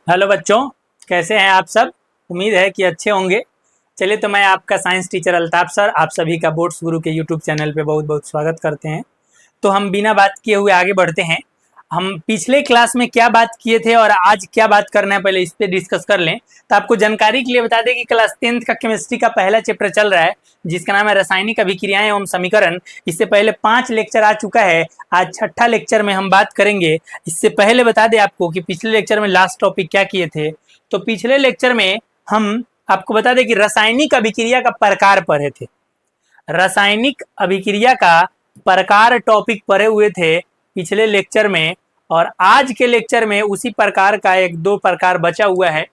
Hello बच्चों, कैसे हैं आप सब। उम्मीद है कि अच्छे होंगे। चलिए, तो मैं आपका साइंस टीचर अल्ताफ सर आप सभी का बोर्ड्स गुरु के यूट्यूब चैनल पे बहुत बहुत स्वागत करते हैं। तो हम बिना बात किए हुए आगे बढ़ते हैं। हम पिछले क्लास में क्या बात किए थे और आज क्या बात करना है, पहले इस पे डिस्कस कर लें। तो आपको जानकारी के लिए बता दें कि क्लास 10th का केमिस्ट्री का पहला चैप्टर चल रहा है, जिसका नाम है रासायनिक अभिक्रियाएं एवं समीकरण। इससे पहले 5 लेक्चर आ चुका है। आज छठा लेक्चर में हम बात करेंगे। इससे पहले बता दें आपको कि पिछले लेक्चर में लास्ट टॉपिक क्या किए थे। तो पिछले लेक्चर में हम आपको बता दें कि रासायनिक अभिक्रिया का प्रकार पढ़े थे। रासायनिक अभिक्रिया का प्रकार टॉपिक पढ़े हुए थे पिछले लेक्चर में, और आज के लेक्चर में उसी प्रकार का एक दो प्रकार बचा हुआ है।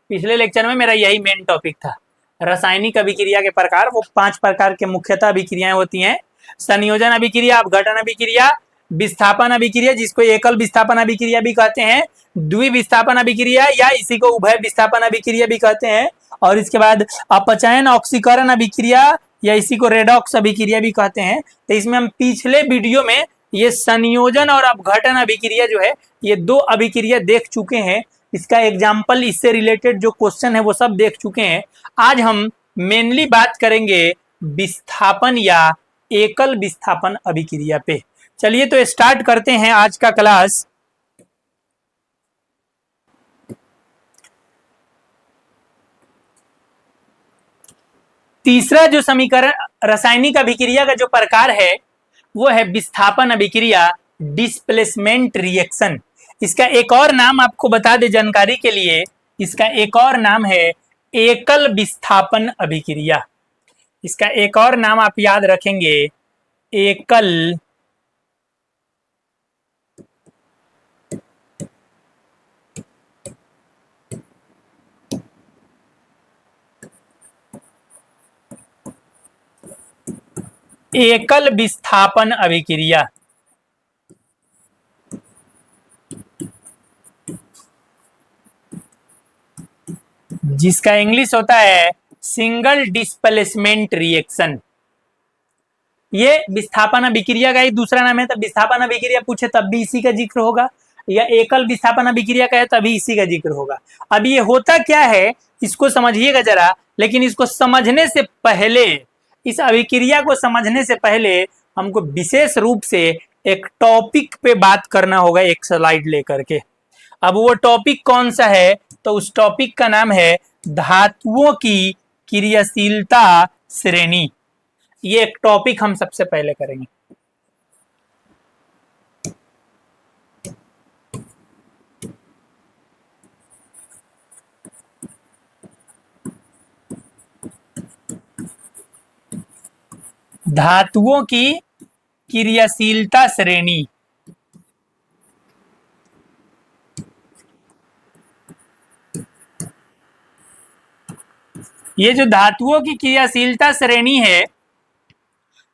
पिछले लेक्चर में मेरा यही मेन टॉपिक था, रासायनिक अभिक्रिया के प्रकार। वो 5 प्रकार के मुख्यतः अभिक्रियाएं होती हैं। संयोजन अभिक्रिया, अपघटन अभिक्रिया, विस्थापन अभिक्रिया जिसको एकल विस्थापन अभिक्रिया भी कहते हैं, द्विविस्थापन अभिक्रिया या इसी को उभय विस्थापन अभिक्रिया भी कहते हैं, और इसके बाद अपचयन ऑक्सीकरण अभिक्रिया या इसी को रेडॉक्स अभिक्रिया भी कहते हैं। तो इसमें हम पिछले वीडियो में ये संयोजन और अपघटन अभिक्रिया जो है, ये 2 अभिक्रिया देख चुके हैं। इसका एग्जाम्पल, इससे रिलेटेड जो क्वेश्चन है वो सब देख चुके हैं। आज हम मेनली बात करेंगे विस्थापन या एकल विस्थापन अभिक्रिया पे। चलिए, तो स्टार्ट करते हैं आज का क्लास। तीसरा जो समीकरण रासायनिक अभिक्रिया का जो प्रकार है वो है विस्थापन अभिक्रिया, डिस्प्लेसमेंट रिएक्शन। इसका एक और नाम आपको बता दे जानकारी के लिए, इसका एक और नाम है एकल विस्थापन अभिक्रिया। इसका एक और नाम आप याद रखेंगे, एकल एकल विस्थापन अभिक्रिया। जिसका इंग्लिश होता है सिंगल डिस्प्लेसमेंट रिएक्शन। ये विस्थापन अभिक्रिया का ही दूसरा नाम है। तब विस्थापन अभिक्रिया पूछे तब भी इसी का जिक्र होगा, या एकल विस्थापन अभिक्रिया का है तभी इसी का जिक्र होगा। अब ये होता क्या है इसको समझिएगा जरा। लेकिन इसको समझने से पहले, इस अभिक्रिया को समझने से पहले हमको विशेष रूप से एक टॉपिक पे बात करना होगा, एक स्लाइड लेकर के। अब वो टॉपिक कौन सा है, तो उस टॉपिक का नाम है धातुओं की क्रियाशीलता श्रेणी। ये एक टॉपिक हम सबसे पहले करेंगे। धातुओं की क्रियाशीलता श्रेणी। ये जो धातुओं की क्रियाशीलता श्रेणी है,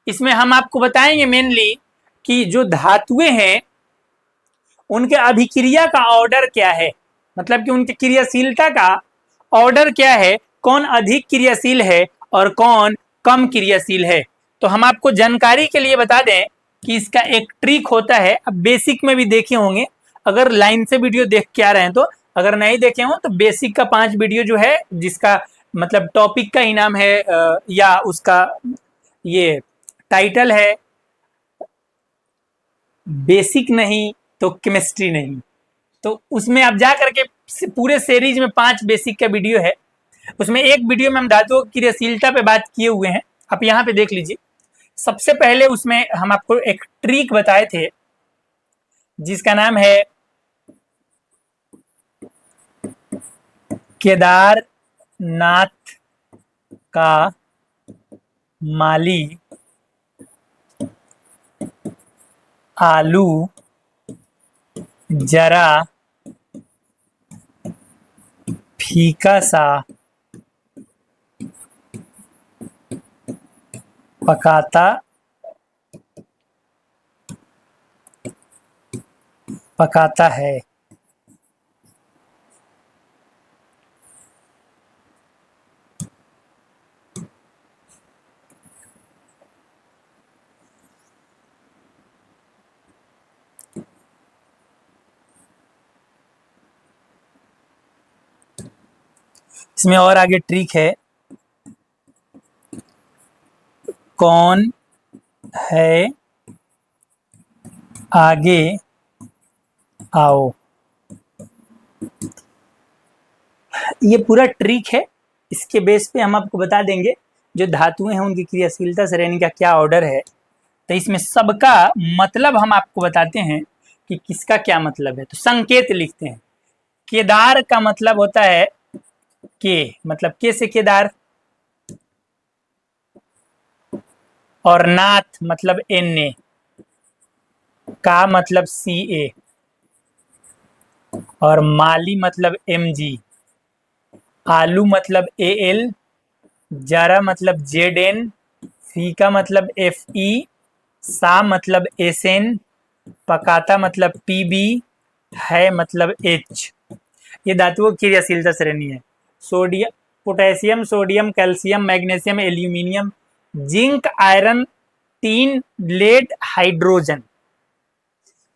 इसमें हम आपको बताएंगे मेनली कि जो धातुएं हैं उनके अभिक्रिया का ऑर्डर क्या है, मतलब कि उनकी क्रियाशीलता का ऑर्डर क्या है, कौन अधिक क्रियाशील है और कौन कम क्रियाशील है। तो हम आपको जानकारी के लिए बता दें कि इसका एक ट्रिक होता है। अब बेसिक में भी देखे होंगे, अगर लाइन से वीडियो देख के आ रहे हैं तो। अगर नहीं देखे हो तो बेसिक का 5 वीडियो जो है, जिसका मतलब टॉपिक का ही नाम है या उसका ये टाइटल है बेसिक नहीं तो केमिस्ट्री नहीं, तो उसमें आप जा करके पूरे सीरीज में 5 बेसिक का वीडियो है। उसमें एक वीडियो में हम धातुओं की क्रियाशीलता पे बात किए हुए हैं, आप यहाँ पे देख लीजिए। सबसे पहले उसमें हम आपको एक ट्रिक बताए थे जिसका नाम है केदारनाथ का माली आलू जरा फीका सा पकाता है। इसमें और आगे ट्रिक है, कौन है आगे आओ। ये पूरा ट्रिक है, इसके बेस पे हम आपको बता देंगे जो धातुएं हैं उनकी क्रियाशीलता श्रेणी का क्या ऑर्डर है। तो इसमें सबका मतलब हम आपको बताते हैं कि किसका क्या मतलब है। तो संकेत लिखते हैं। केदार का मतलब होता है के, मतलब के से केदार, और नाथ मतलब Na, का मतलब Ca, और माली मतलब Mg, आलू मतलब Al, जरा मतलब Zn, फी का मतलब Fe, सा मतलब Sn, पकाता मतलब Pb, है मतलब H। ये धातुओं की क्रियाशीलता श्रेणी है। Sodium, potassium, sodium, calcium, magnesium, aluminium, zinc, iron, tin, lead, hydrogen.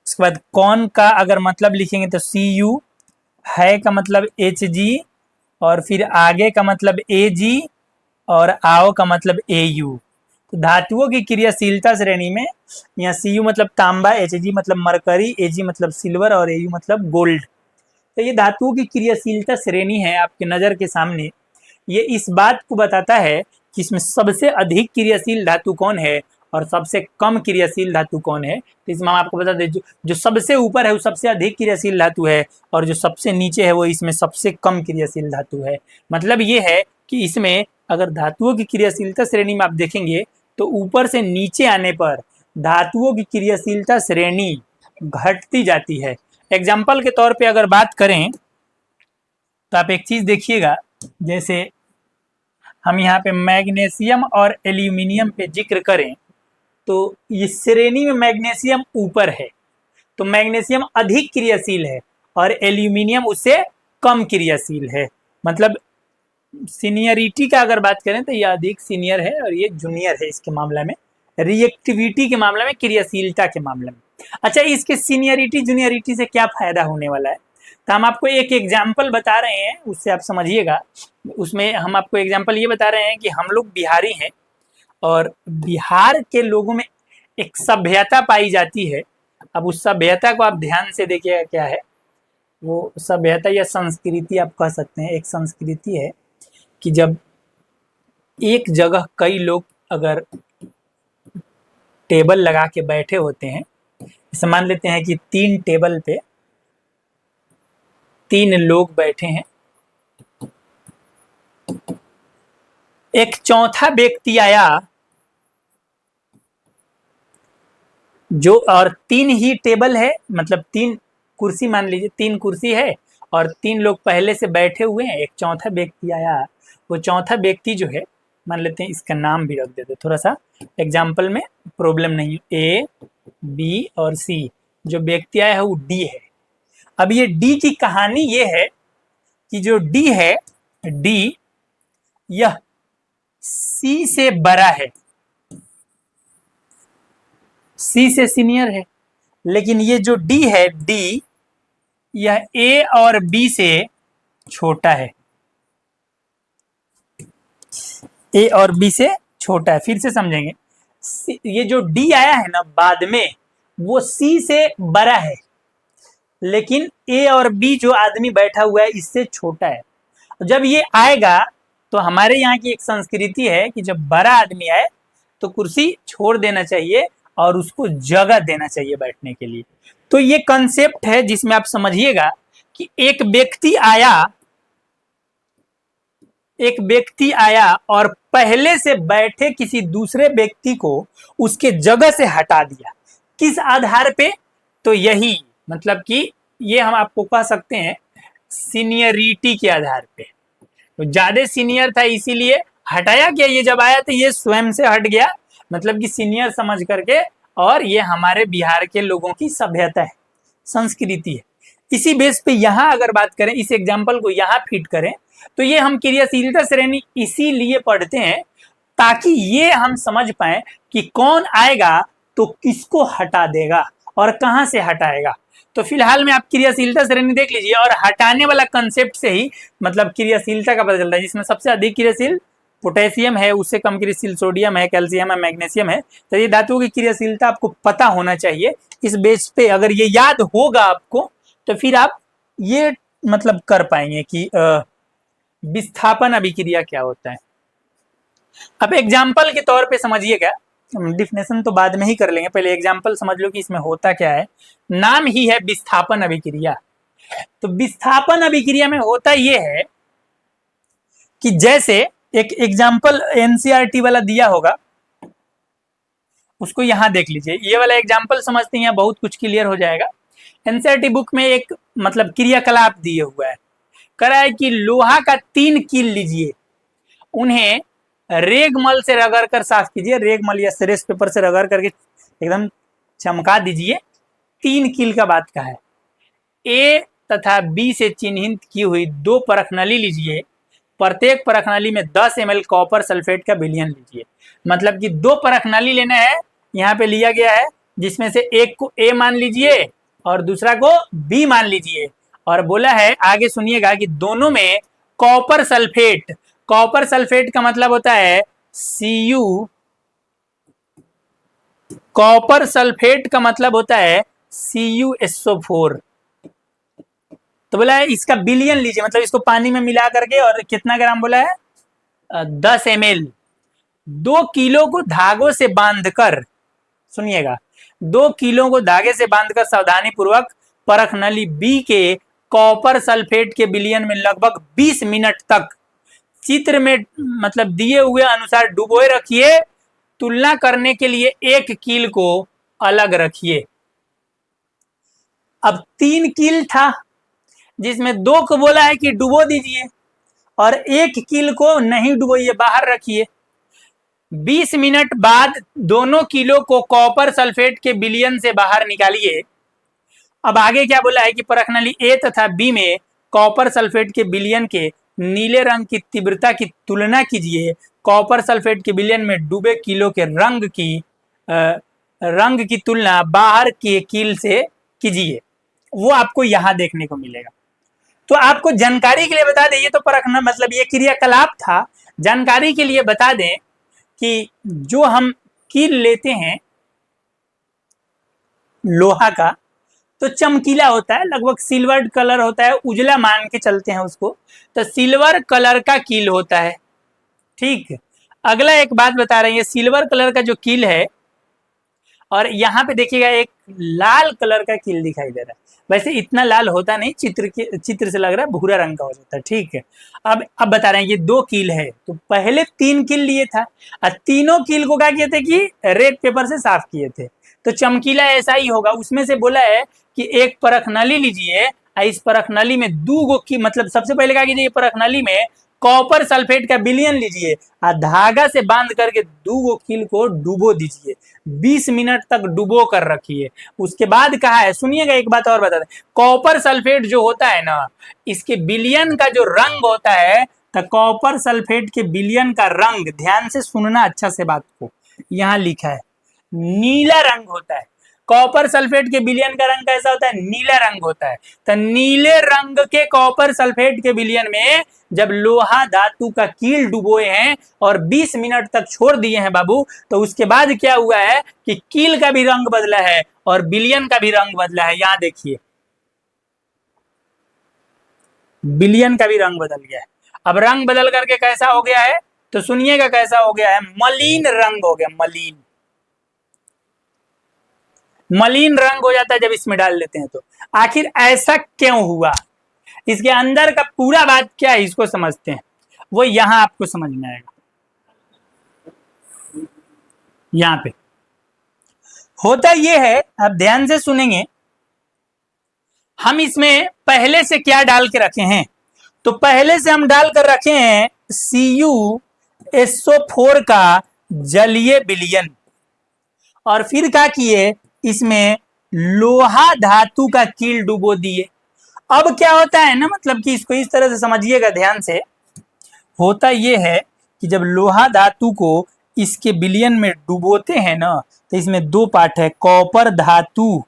उसके बाद कौन का अगर मतलब लिखेंगे तो Cu, है का मतलब Hg, और फिर आगे का मतलब Ag, और आओ का मतलब Au। तो धातुओं की क्रियाशीलता श्रेणी में यहाँ Cu मतलब तांबा, Hg मतलब मरकरी, Ag मतलब सिल्वर, और Au मतलब गोल्ड। तो ये धातुओं की क्रियाशीलता श्रेणी है आपके नजर के सामने। ये इस बात को बताता है कि इसमें सबसे अधिक क्रियाशील धातु कौन है और सबसे कम क्रियाशील धातु कौन है। तो इसमें हम आपको बता दें, जो सबसे ऊपर है वो सबसे अधिक क्रियाशील धातु है, और जो सबसे नीचे है वो इसमें सबसे कम क्रियाशील धातु है। मतलब ये है कि इसमें अगर धातुओं की क्रियाशीलता श्रेणी में आप देखेंगे तो ऊपर से नीचे आने पर धातुओं की क्रियाशीलता श्रेणी घटती जाती है। एग्जाम्पल के तौर पे अगर बात करें तो आप एक चीज देखिएगा, जैसे हम यहाँ पे मैग्नीशियम और एल्यूमिनियम पे जिक्र करें तो इस श्रेणी में मैग्नीशियम ऊपर है, तो मैग्नीशियम अधिक क्रियाशील है और एल्यूमिनियम उससे कम क्रियाशील है। मतलब सीनियरिटी का अगर बात करें तो ये अधिक सीनियर है और ये जूनियर है इसके मामले में, रिएक्टिविटी के मामले में, क्रियाशीलता के मामले में। अच्छा, इसके सीनियरिटी जूनियरिटी से क्या फायदा होने वाला है, तो हम आपको एक एग्जाम्पल बता रहे हैं, उससे आप समझिएगा। उसमें हम आपको एग्जाम्पल ये बता रहे हैं कि हम लोग बिहारी हैं और बिहार के लोगों में एक सभ्यता पाई जाती है। अब उस सभ्यता को आप ध्यान से देखिएगा क्या है वो सभ्यता या संस्कृति आप कह सकते हैं। एक संस्कृति है कि जब एक जगह कई लोग अगर टेबल लगा के बैठे होते हैं, जैसे मान लेते हैं कि 3 टेबल पे 3 लोग बैठे हैं, एक चौथा व्यक्ति आया जो, और 3 ही टेबल है, मतलब 3 कुर्सी, मान लीजिए 3 कुर्सी है और 3 लोग पहले से बैठे हुए हैं, एक चौथा व्यक्ति आया। वो चौथा व्यक्ति जो है, मान लेते हैं इसका नाम भी रख देते, थोड़ा सा एग्जाम्पल में प्रॉब्लम नहीं है। ए, बी और सी, जो व्यक्ति आया है वो डी है। अब ये डी की कहानी ये है कि जो डी है, डी यह सी से बड़ा है, सी से सीनियर है, लेकिन ये जो डी है, डी यह ए और बी से छोटा है, ए और बी से छोटा है। फिर से समझेंगे, ये जो डी आया है ना बाद में, वो सी से बड़ा है, लेकिन ए और बी जो आदमी बैठा हुआ है इससे छोटा है। जब ये आएगा तो हमारे यहाँ की एक संस्कृति है कि जब बड़ा आदमी आए तो कुर्सी छोड़ देना चाहिए और उसको जगह देना चाहिए बैठने के लिए। तो ये कंसेप्ट है जिसमें आप समझिएगा कि एक व्यक्ति आया और पहले से बैठे किसी दूसरे व्यक्ति को उसके जगह से हटा दिया। किस आधार पे? तो यही मतलब कि ये हम आपको कह सकते हैं सीनियरिटी के आधार पे। तो ज्यादा सीनियर था इसीलिए हटाया गया। ये जब आया तो ये स्वयं से हट गया, मतलब कि सीनियर समझ करके। और ये हमारे बिहार के लोगों की सभ्यता है, संस्कृति है। इसी बेस पे यहाँ अगर बात करें, इस एग्जाम्पल को यहाँ फिट करें तो ये हम क्रियाशीलता श्रेणी इसीलिए पढ़ते हैं ताकि ये हम समझ पाए कि कौन आएगा तो किसको हटा देगा और कहाँ से हटाएगा। तो फिलहाल में आप क्रियाशीलता श्रेणी देख लीजिए और हटाने वाला कंसेप्ट से ही मतलब क्रियाशीलता का पता चलता है, जिसमें सबसे अधिक क्रियाशील पोटेशियम है, उससे कम क्रियाशील सोडियम है, कैल्शियम है, मैग्नीशियम है। तो ये धातुओं की क्रियाशीलता आपको पता होना चाहिए। इस बेस पे अगर ये याद होगा आपको तो फिर आप ये मतलब कर पाएंगे कि विस्थापन अभिक्रिया क्या होता है। अब एग्जाम्पल के तौर पे समझिएगा, डिफिनेशन तो बाद में ही कर लेंगे, पहले एग्जाम्पल समझ लो कि इसमें होता क्या है। नाम ही है विस्थापन अभिक्रिया। तो विस्थापन अभिक्रिया में होता ये है कि जैसे एक एग्जाम्पल एनसीईआरटी वाला दिया होगा, उसको यहां देख लीजिए। ये वाला एग्जाम्पल समझते हैं, बहुत कुछ क्लियर हो जाएगा। एनसीईआरटी बुक में एक मतलब क्रियाकलाप दिए हुआ है, कह रहा है कि लोहा का 3 कील लीजिए, उन्हें रेगमल से रगड़ कर साफ कीजिए, रेगमल या सरेस पेपर से रगड़ करके एकदम चमका दीजिए। 3 कील का बात कहा है। ए तथा बी से चिन्हित की हुई 2 परखनली लीजिए, प्रत्येक परखनली में 10 ml कॉपर सल्फेट का विलयन लीजिए। मतलब कि 2 परखनली लेना है, यहाँ पे लिया गया है, जिसमें से एक को ए मान लीजिए और दूसरा को बी मान लीजिए। और बोला है आगे सुनिएगा कि दोनों में कॉपर सल्फेट, कॉपर सल्फेट का मतलब होता है Cu, कॉपर सल्फेट का मतलब होता है CuSO4। तो बोला है इसका विलयन लीजिए, मतलब इसको पानी में मिला करके, और कितना ग्राम बोला है 10 ml। 2 किलो को धागों से बांधकर, सुनिएगा, 2 किलो को धागे से बांधकर सावधानी पूर्वक परखनली बी के कॉपर सल्फेट के विलयन में लगभग 20 मिनट तक चित्र में मतलब दिए हुए अनुसार डुबोए रखिए। तुलना करने के लिए 1 कील को अलग रखिए। अब 3 कील था, जिसमें 2 को बोला है कि डुबो दीजिए और 1 कील को नहीं डुबोइए, बाहर रखिए। 20 मिनट बाद दोनों किलो को कॉपर सल्फेट के विलयन से बाहर निकालिए। अब आगे क्या बोला है कि परखनली ए तथा बी में कॉपर सल्फेट के विलयन के नीले रंग की तीव्रता की तुलना कीजिए। कॉपर सल्फेट के विलयन में डूबे किलो के रंग की तुलना बाहर के कील से कीजिए। वो आपको यहाँ देखने को मिलेगा। तो आपको जानकारी के लिए बता दें, ये तो परखना मतलब ये क्रियाकलाप था। जानकारी के लिए बता दें कि जो हम कील लेते हैं लोहा का, तो चमकीला होता है, लगभग सिल्वर कलर होता है, उजला मान के चलते हैं उसको, तो सिल्वर कलर का कील होता है। ठीक, अगला एक बात बता रहे हैं, सिल्वर कलर का जो कील है, और यहाँ पे देखिएगा एक लाल कलर का कील दिखाई दे रहा है। वैसे इतना लाल होता नहीं, चित्र से लग रहा है भूरा रंग का हो जाता है। ठीक है, अब बता रहे हैं ये 2 कील है, तो पहले 3 कील लिए था और तीनों कील को क्या किए थे कि रेड पेपर से साफ किए थे। तो चमकीला ऐसा ही होगा। उसमें से बोला है कि एक परखनली लीजिए, इस परखनली में 2 गो की मतलब सबसे पहले क्या कीजिए, परखनली में कॉपर सल्फेट का विलयन लीजिए और धागा से बांध करके 2 गो कील को डुबो दीजिए, 20 मिनट तक डुबो कर रखिए। उसके बाद कहा है, सुनिएगा एक बात और बता दें, कॉपर सल्फेट जो होता है ना, इसके विलयन का जो रंग होता है, तो कॉपर सल्फेट के विलयन का रंग, ध्यान से सुनना अच्छा से बात को, यहाँ लिखा है नीला रंग होता है। कॉपर सल्फेट के विलयन का रंग कैसा होता है, नीला रंग होता है। तो नीले रंग के कॉपर सल्फेट के विलयन में जब लोहा धातु का कील डुबोए हैं और 20 मिनट तक छोड़ दिए हैं बाबू, तो उसके बाद क्या हुआ है कि कील का भी रंग बदला है और विलयन का भी रंग बदला है। यहां देखिए विलयन का भी रंग बदल गया है। अब रंग बदल करके कैसा हो गया है, तो सुनिएगा कैसा हो गया है, मलिन रंग हो गया। मलिन रंग हो जाता है जब इसमें डाल लेते हैं। तो आखिर ऐसा क्यों हुआ, इसके अंदर का पूरा बात क्या है, इसको समझते हैं, वो यहां आपको समझ में आएगा। यहां पे होता ये है, आप ध्यान से सुनेंगे, हम इसमें पहले से क्या डाल के रखे हैं, तो पहले से हम डाल कर रखे हैं CuSO4 का जलीय विलयन, और फिर क्या किए, इसमें लोहा धातु का कील डुबो दिए। अब क्या होता है ना, मतलब कि इसको इस तरह से समझिएगा ध्यान से, होता यह है कि जब लोहा धातु को इसके विलयन में डुबोते हैं ना, तो इसमें 2 पार्ट है, कॉपर धातु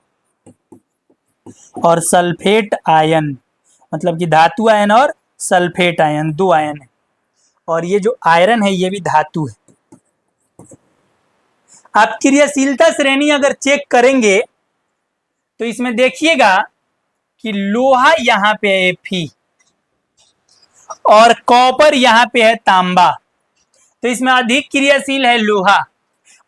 और सल्फेट आयन, मतलब कि धातु आयन और सल्फेट आयन, दो आयन है। और ये जो आयरन है ये भी धातु है। आप क्रियाशीलता श्रेणी अगर चेक करेंगे तो इसमें देखिएगा कि लोहा यहाँ पे है Fe और कॉपर यहाँ पे है तांबा, तो इसमें अधिक क्रियाशील है लोहा।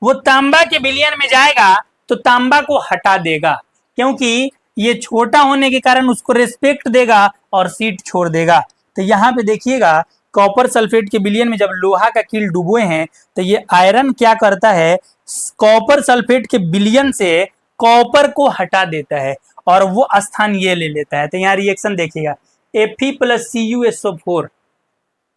वो तांबा के विलयन में जाएगा तो तांबा को हटा देगा, क्योंकि ये छोटा होने के कारण उसको रेस्पेक्ट देगा और सीट छोड़ देगा। तो यहाँ पे देखिएगा कॉपर सल्फेट के विलयन में जब लोहा का कील डुबोए हैं तो ये आयरन क्या करता है, कॉपर सल्फेट के विलयन से कॉपर को हटा देता है और वो स्थान ये ले लेता है। तो यहाँ रिएक्शन देखिएगा, Fe प्लस CuSO4,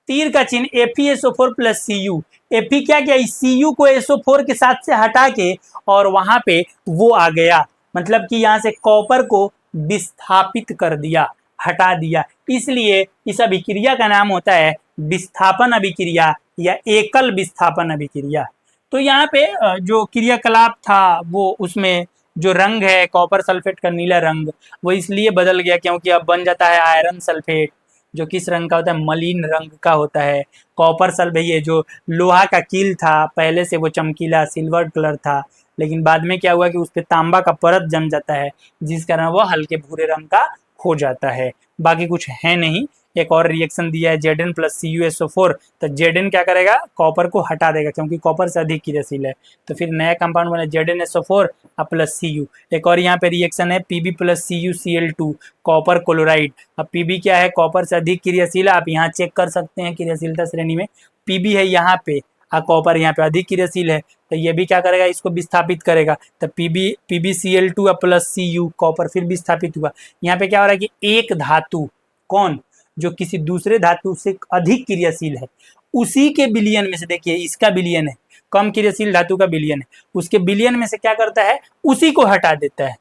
तीर का चिन्ह FeSO4 प्लस Cu। Fe क्या किया, Cu को SO4 के साथ से हटा के और वहां पे वो आ गया, मतलब कि यहाँ से कॉपर को विस्थापित कर दिया, हटा दिया। इसलिए इस अभिक्रिया का नाम होता है विस्थापन अभिक्रिया या एकल विस्थापन अभिक्रिया। तो यहाँ पे जो क्रियाकलाप था वो उसमें जो रंग है कॉपर सल्फेट का नीला रंग वो इसलिए बदल गया क्योंकि अब बन जाता है आयरन सल्फेट, जो किस रंग का होता है, मलिन रंग का होता है। कॉपर सल्फेट, ये जो लोहा का कील था पहले से वो चमकीला सिल्वर कलर था, लेकिन बाद में क्या हुआ कि उस पर तांबा का परत जम जाता है जिस कारण वो हल्के भूरे रंग का हो जाता है। बाकी कुछ है नहीं। एक और रिएक्शन दिया है Zn प्लस CuSO4, तो Zn क्या करेगा, कॉपर को हटा देगा क्योंकि कॉपर से अधिक क्रियाशील है, तो फिर नया कंपाउंड बना ZnSO4 प्लस Cu। एक और यहाँ पे रिएक्शन है Pb plus CuCl2 copper chloride. अब Pb क्या है, कॉपर से अधिक क्रियाशील है, आप यहाँ चेक कर सकते हैं क्रियाशीलता श्रेणी में Pb है यहाँ पे, कॉपर यहाँ पे अधिक क्रियाशील है, तो ये भी क्या करेगा, इसको विस्थापित करेगा। तो PbCl2 प्लस Cu, कॉपर फिर विस्थापित हुआ। यहाँ पे क्या हो रहा है कि एक धातु, कौन, जो किसी दूसरे धातु से अधिक क्रियाशील है, उसी के विलयन में से, देखिए इसका विलयन है, कम क्रियाशील धातु का विलयन है, उसके विलयन में से क्या करता है, उसी को हटा देता है।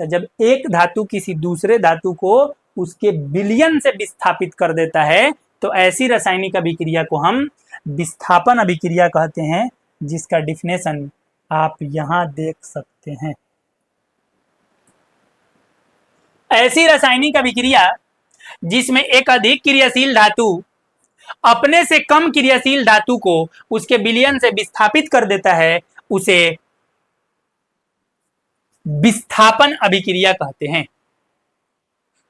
तो जब एक धातु किसी दूसरे धातु को उसके विलयन से विस्थापित कर देता है तो ऐसी रासायनिक अभिक्रिया को हम विस्थापन अभिक्रिया कहते हैं, जिसका डिफिनेशन आप यहां देख सकते हैं। ऐसी रासायनिक अभिक्रिया जिसमें एक अधिक क्रियाशील धातु अपने से कम क्रियाशील धातु को उसके विलयन से विस्थापित कर देता है, उसे विस्थापन अभिक्रिया कहते हैं।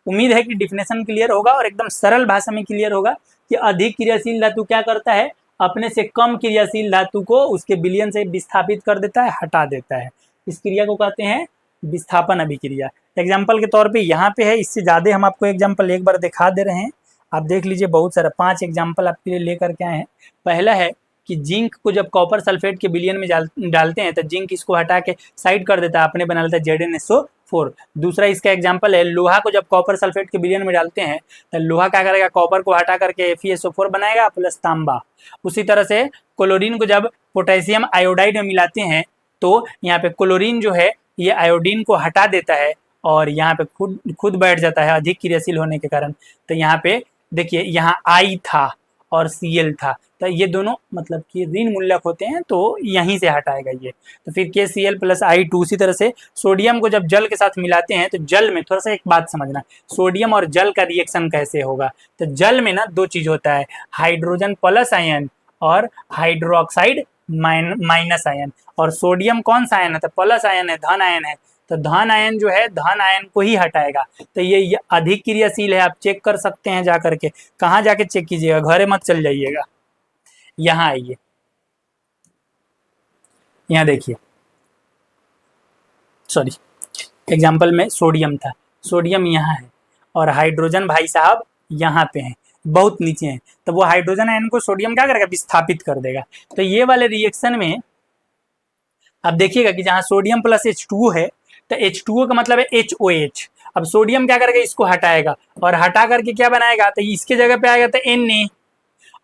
उम्मीद है कि डिफिनेशन क्लियर होगा और एकदम सरल भाषा में क्लियर होगा कि अधिक क्रियाशील धातु क्या करता है, अपने से कम क्रियाशील धातु को उसके विलयन से विस्थापित कर देता है, हटा देता है। इस क्रिया को कहते हैं विस्थापन अभिक्रिया। एग्जाम्पल के तौर पे यहाँ पे है, इससे ज़्यादा हम आपको एग्जाम्पल एक बार दिखा दे रहे हैं, आप देख लीजिए। बहुत सारा 5 एग्जाम्पल आपके लिए लेकर के आए हैं। पहला है कि जिंक को जब कॉपर सल्फेट के विलयन में डालते हैं तो जिंक इसको हटा के साइड कर देता है, अपने बना लेता है ZnSO4। दूसरा इसका एग्जाम्पल है लोहा को जब कॉपर सल्फेट के विलयन में डालते हैं तो लोहा क्या करेगा, कॉपर को हटा करके FeSO4 बनाएगा प्लस तांबा। उसी तरह से क्लोरीन को जब पोटेशियम आयोडाइड में मिलाते हैं तो यहाँ पे क्लोरीन जो है ये आयोडीन को हटा देता है और यहाँ पे खुद बैठ जाता है अधिक क्रियाशील होने के कारण। तो यहाँ पे देखिए, यहाँ I था और Cl था, तो ये दोनों मतलब कि ऋण मूलक होते हैं, तो यहीं से हटाएगा ये। तो फिर KCl प्लस I2। उसी तरह से सोडियम को जब जल के साथ मिलाते हैं तो जल में थोड़ा सा एक बात समझना, सोडियम और जल का रिएक्शन कैसे होगा। तो जल में ना 2 चीज होता है, हाइड्रोजन प्लस आयन और हाइड्रोक्साइड माइनस आयन। और सोडियम कौन सा आयन है, तो प्लस आयन है, धन आयन है, तो धन आयन जो है धन आयन को ही हटाएगा। तो ये अधिक क्रियाशील है, आप चेक कर सकते हैं जा करके। कहाँ जाके चेक कीजिएगा, घरे मत चल जाइएगा, यहाँ आइए, यहाँ देखिए। सॉरी, एग्जाम्पल में सोडियम था, सोडियम यहाँ है और हाइड्रोजन भाई साहब यहाँ पे हैं, बहुत नीचे हैं। तो वो हाइड्रोजन आयन को सोडियम क्या करेगा, विस्थापित कर देगा। तो ये वाले रिएक्शन में आप देखिएगा कि जहाँ सोडियम प्लस H2O है तो H2O का मतलब है HOH। अब सोडियम क्या करेगा, इसको हटाएगा और हटा करके क्या बनाएगा, तो इसके जगह पे आएगा तो Na,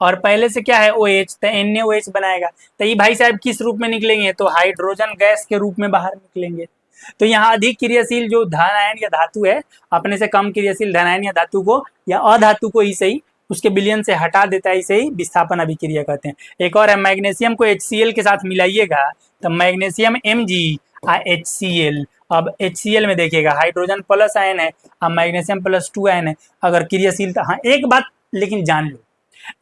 और पहले से क्या है OH, तो NaOH बनाएगा। तो ये भाई साहब किस रूप में निकलेंगे, तो हाइड्रोजन गैस के रूप में बाहर निकलेंगे। तो यहाँ अधिक क्रियाशील जो धन आयन या धातु है अपने से कम क्रियाशील धन आयन या धातु को या अधातु को ही सही उसके विलयन से हटा देता है, इसे ही विस्थापन अभिक्रिया कहते हैं। एक और है मैग्नीशियम को HCl के साथ मिलाइएगा तो मैग्नीशियम Mg HCl। अब HCl में देखिएगा हाइड्रोजन प्लस आयन है, अब मैग्नीशियम प्लस 2 आयन है। अगर क्रियाशीलता, हाँ एक बात लेकिन जान लो,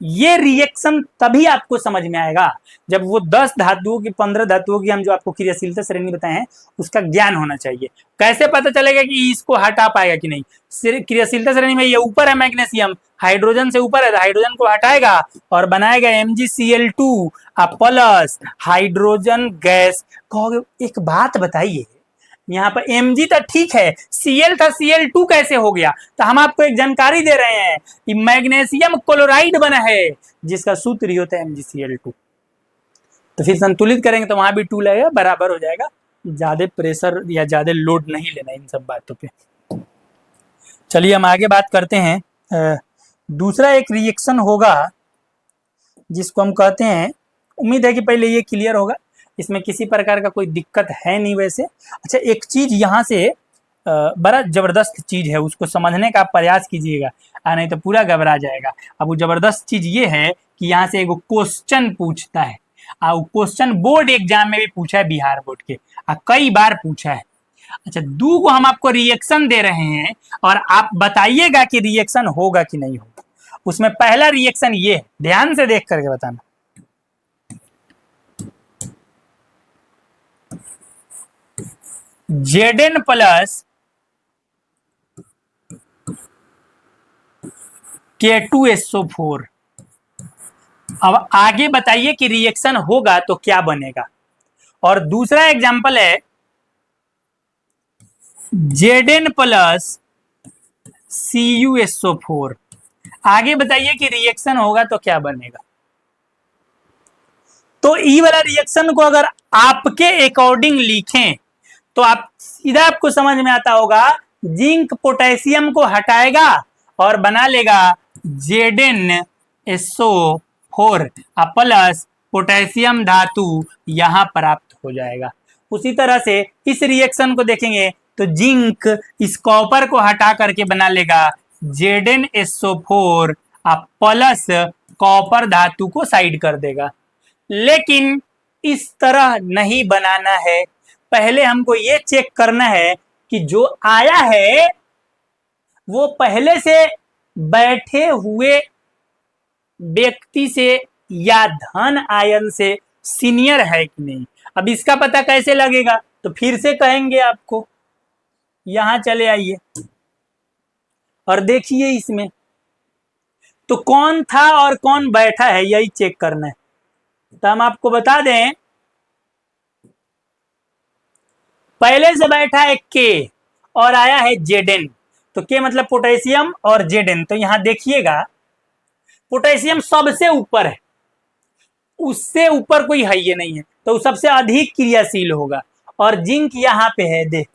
ये रिएक्शन तभी आपको समझ में आएगा जब वो 10 धातुओं की 15 धातुओं की हम जो आपको क्रियाशीलता श्रेणी बताए हैं उसका ज्ञान होना चाहिए। कैसे पता चलेगा कि इसको हटा पाएगा कि नहीं? क्रियाशीलता श्रेणी में ये ऊपर है मैग्नीशियम, हाइड्रोजन से ऊपर है, हाइड्रोजन को हटाएगा और बनाएगा MgCl2 प्लस हाइड्रोजन गैस। कहोगे एक बात बताइए, यहाँ पर Mg तो ठीक है, Cl था, Cl2 कैसे हो गया? तो हम आपको एक जानकारी दे रहे हैं कि मैग्नीशियम क्लोराइड बना है जिसका सूत्र ही होता है MgCl2। तो फिर संतुलित करेंगे तो वहां भी 2 लगेगा, बराबर हो जाएगा। ज्यादा प्रेशर या ज्यादा लोड नहीं लेना इन सब बातों पे। चलिए हम आगे बात करते हैं। दूसरा एक रिएक्शन होगा जिसको हम कहते हैं, उम्मीद है कि पहले ये क्लियर होगा, इसमें किसी प्रकार का कोई दिक्कत है नहीं वैसे। अच्छा एक चीज यहाँ से बड़ा जबरदस्त चीज है, उसको समझने का प्रयास कीजिएगा, नहीं तो पूरा घबरा जाएगा। अब वो जबरदस्त चीज ये है कि यहाँ से एक क्वेश्चन पूछता है, क्वेश्चन बोर्ड एग्जाम में भी पूछा है, बिहार बोर्ड के, कई बार पूछा है। अच्छा दो को हम आपको रिएक्शन दे रहे हैं और आप बताइएगा कि रिएक्शन होगा कि नहीं होगा। उसमें पहला रिएक्शन ये है, ध्यान से देख करके बताना। Zn plus K2SO4। अब आगे बताइए कि रिएक्शन होगा तो क्या बनेगा। और दूसरा एग्जांपल है Zn प्लस CuSO4। आगे बताइए कि रिएक्शन होगा तो क्या बनेगा। तो ई वाला रिएक्शन को अगर आपके अकॉर्डिंग लिखें तो आप सीधा आपको समझ में आता होगा, जिंक पोटेशियम को हटाएगा और बना लेगा ZnSO4 प्लस पोटेशियम धातु यहां प्राप्त हो जाएगा। उसी तरह से इस रिएक्शन को देखेंगे तो जिंक इस कॉपर को हटा करके बना लेगा ZnSO4 प्लस कॉपर धातु को साइड कर देगा। लेकिन इस तरह नहीं बनाना है, पहले हमको ये चेक करना है कि जो आया है वो पहले से बैठे हुए व्यक्ति से या धन आयन से सीनियर है कि नहीं। अब इसका पता कैसे लगेगा, तो फिर से कहेंगे आपको, यहां चले आइए और देखिए इसमें तो कौन था और कौन बैठा है, यही चेक करना है। तो हम आपको बता दें, पहले से बैठा है के और आया है Zn। तो के मतलब पोटेशियम और Zn। तो यहां देखिएगा पोटेशियम सबसे ऊपर है, उससे ऊपर कोई है ये नहीं है, तो सबसे अधिक क्रियाशील होगा। और जिंक यहाँ पे है, देख,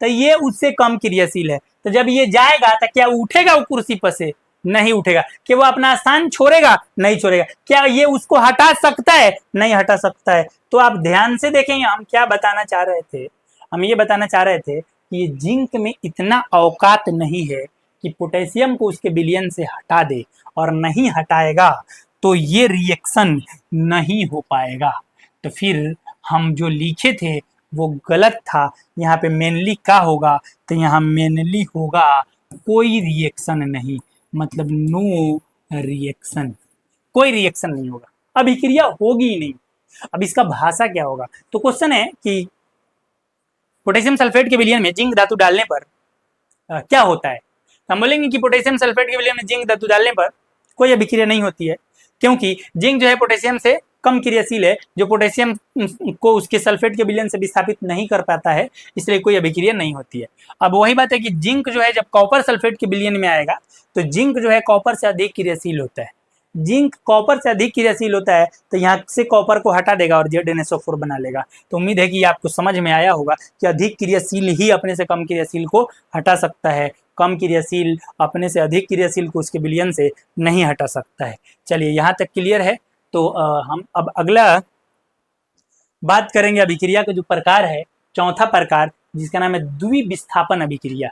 तो ये उससे कम क्रियाशील है। तो जब ये जाएगा तो क्या उठेगा वो कुर्सी पर से? नहीं उठेगा। क्या वो अपना स्थान छोड़ेगा? नहीं छोड़ेगा। क्या ये उसको हटा सकता है? नहीं हटा सकता है। तो आप ध्यान से देखेंगे हम क्या बताना चाह रहे थे। हम ये बताना चाह रहे थे कि जिंक में इतना औकात नहीं है कि पोटेशियम को उसके विलयन से हटा दे, और नहीं हटाएगा तो ये रिएक्शन नहीं हो पाएगा। तो फिर हम जो लिखे थे वो गलत था। यहाँ पे मेनली क्या होगा, तो यहाँ मेनली होगा कोई रिएक्शन नहीं, मतलब नो रिएक्शन, कोई रिएक्शन नहीं होगा, अभिक्रिया होगी ही नहीं। अब इसका भाषा क्या होगा, तो क्वेश्चन है कि पोटेशियम सल्फेट के विलयन में जिंक धातु डालने पर क्या होता है। हम बोलेंगे कि पोटेशियम सल्फेट के विलयन में जिंक धातु डालने पर कोई अभिक्रिया नहीं होती है, क्योंकि जिंक जो है पोटेशियम से कम क्रियाशील है, जो पोटेशियम को उसके सल्फेट के विलयन से विस्थापित नहीं कर पाता है, इसलिए कोई अभिक्रिया नहीं होती है। अब वही बात है कि जिंक जो है जब कॉपर सल्फेट के विलयन में आएगा तो जिंक जो है कॉपर से अधिक क्रियाशील होता है। जिंक कॉपर से अधिक क्रियाशील होता है, तो यहाँ से कॉपर को हटा देगा और ZnSO4 बना लेगा। तो उम्मीद है कि आपको समझ में आया होगा कि अधिक क्रियाशील ही अपने से कम क्रियाशील को हटा सकता है, कम क्रियाशील अपने से अधिक क्रियाशील को उसके विलयन से नहीं हटा सकता है। चलिए यहाँ तक क्लियर है। तो हम अब अगला बात करेंगे अभिक्रिया का जो प्रकार है, चौथा प्रकार, जिसका नाम है द्विविस्थापन अभिक्रिया।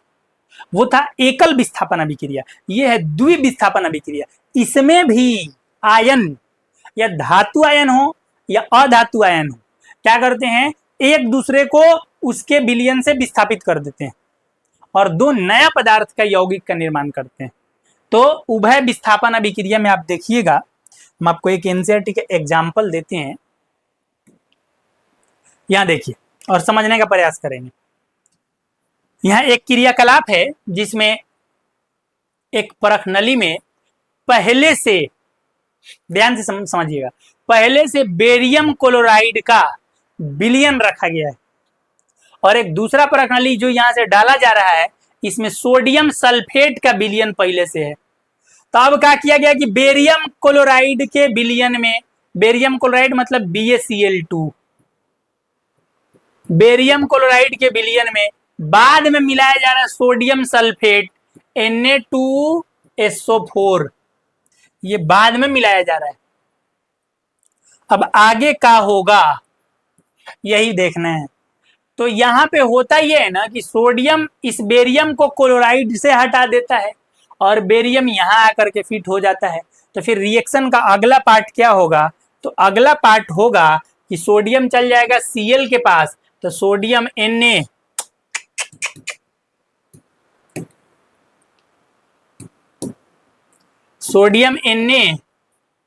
वो था एकल विस्थापन अभिक्रिया, ये है द्विविस्थापन अभिक्रिया। इसमें भी आयन या धातु आयन हो या अधातु आयन हो, क्या करते हैं, एक दूसरे को उसके विलयन से विस्थापित कर देते हैं और दो नया पदार्थ का यौगिक का निर्माण करते हैं। तो उभय विस्थापन अभिक्रिया में आप देखिएगा, हम आपको एक एनसीईआरटी के एग्जाम्पल देते हैं, यहां देखिए और समझने का प्रयास करेंगे। यहां एक क्रियाकलाप है जिसमें एक परख नली में पहले से, ध्यान से समझिएगा, पहले से बेरियम क्लोराइड का विलयन रखा गया है और एक दूसरा परख नली जो यहां से डाला जा रहा है इसमें सोडियम सल्फेट का विलयन पहले से है। तो अब क्या किया गया कि बेरियम क्लोराइड के विलयन में, बेरियम क्लोराइड मतलब BaCl2, बेरियम क्लोराइड के विलयन में बाद में मिलाया जा रहा है सोडियम सल्फेट Na2SO4, ये बाद में मिलाया जा रहा है। अब आगे क्या होगा यही देखना है। तो यहां पे होता यह है ना कि सोडियम इस बेरियम को क्लोराइड से हटा देता है और बेरियम यहां आकर के फिट हो जाता है। तो फिर रिएक्शन का अगला पार्ट क्या होगा, तो अगला पार्ट होगा कि सोडियम चल जाएगा Cl के पास, तो सोडियम Na, सोडियम Na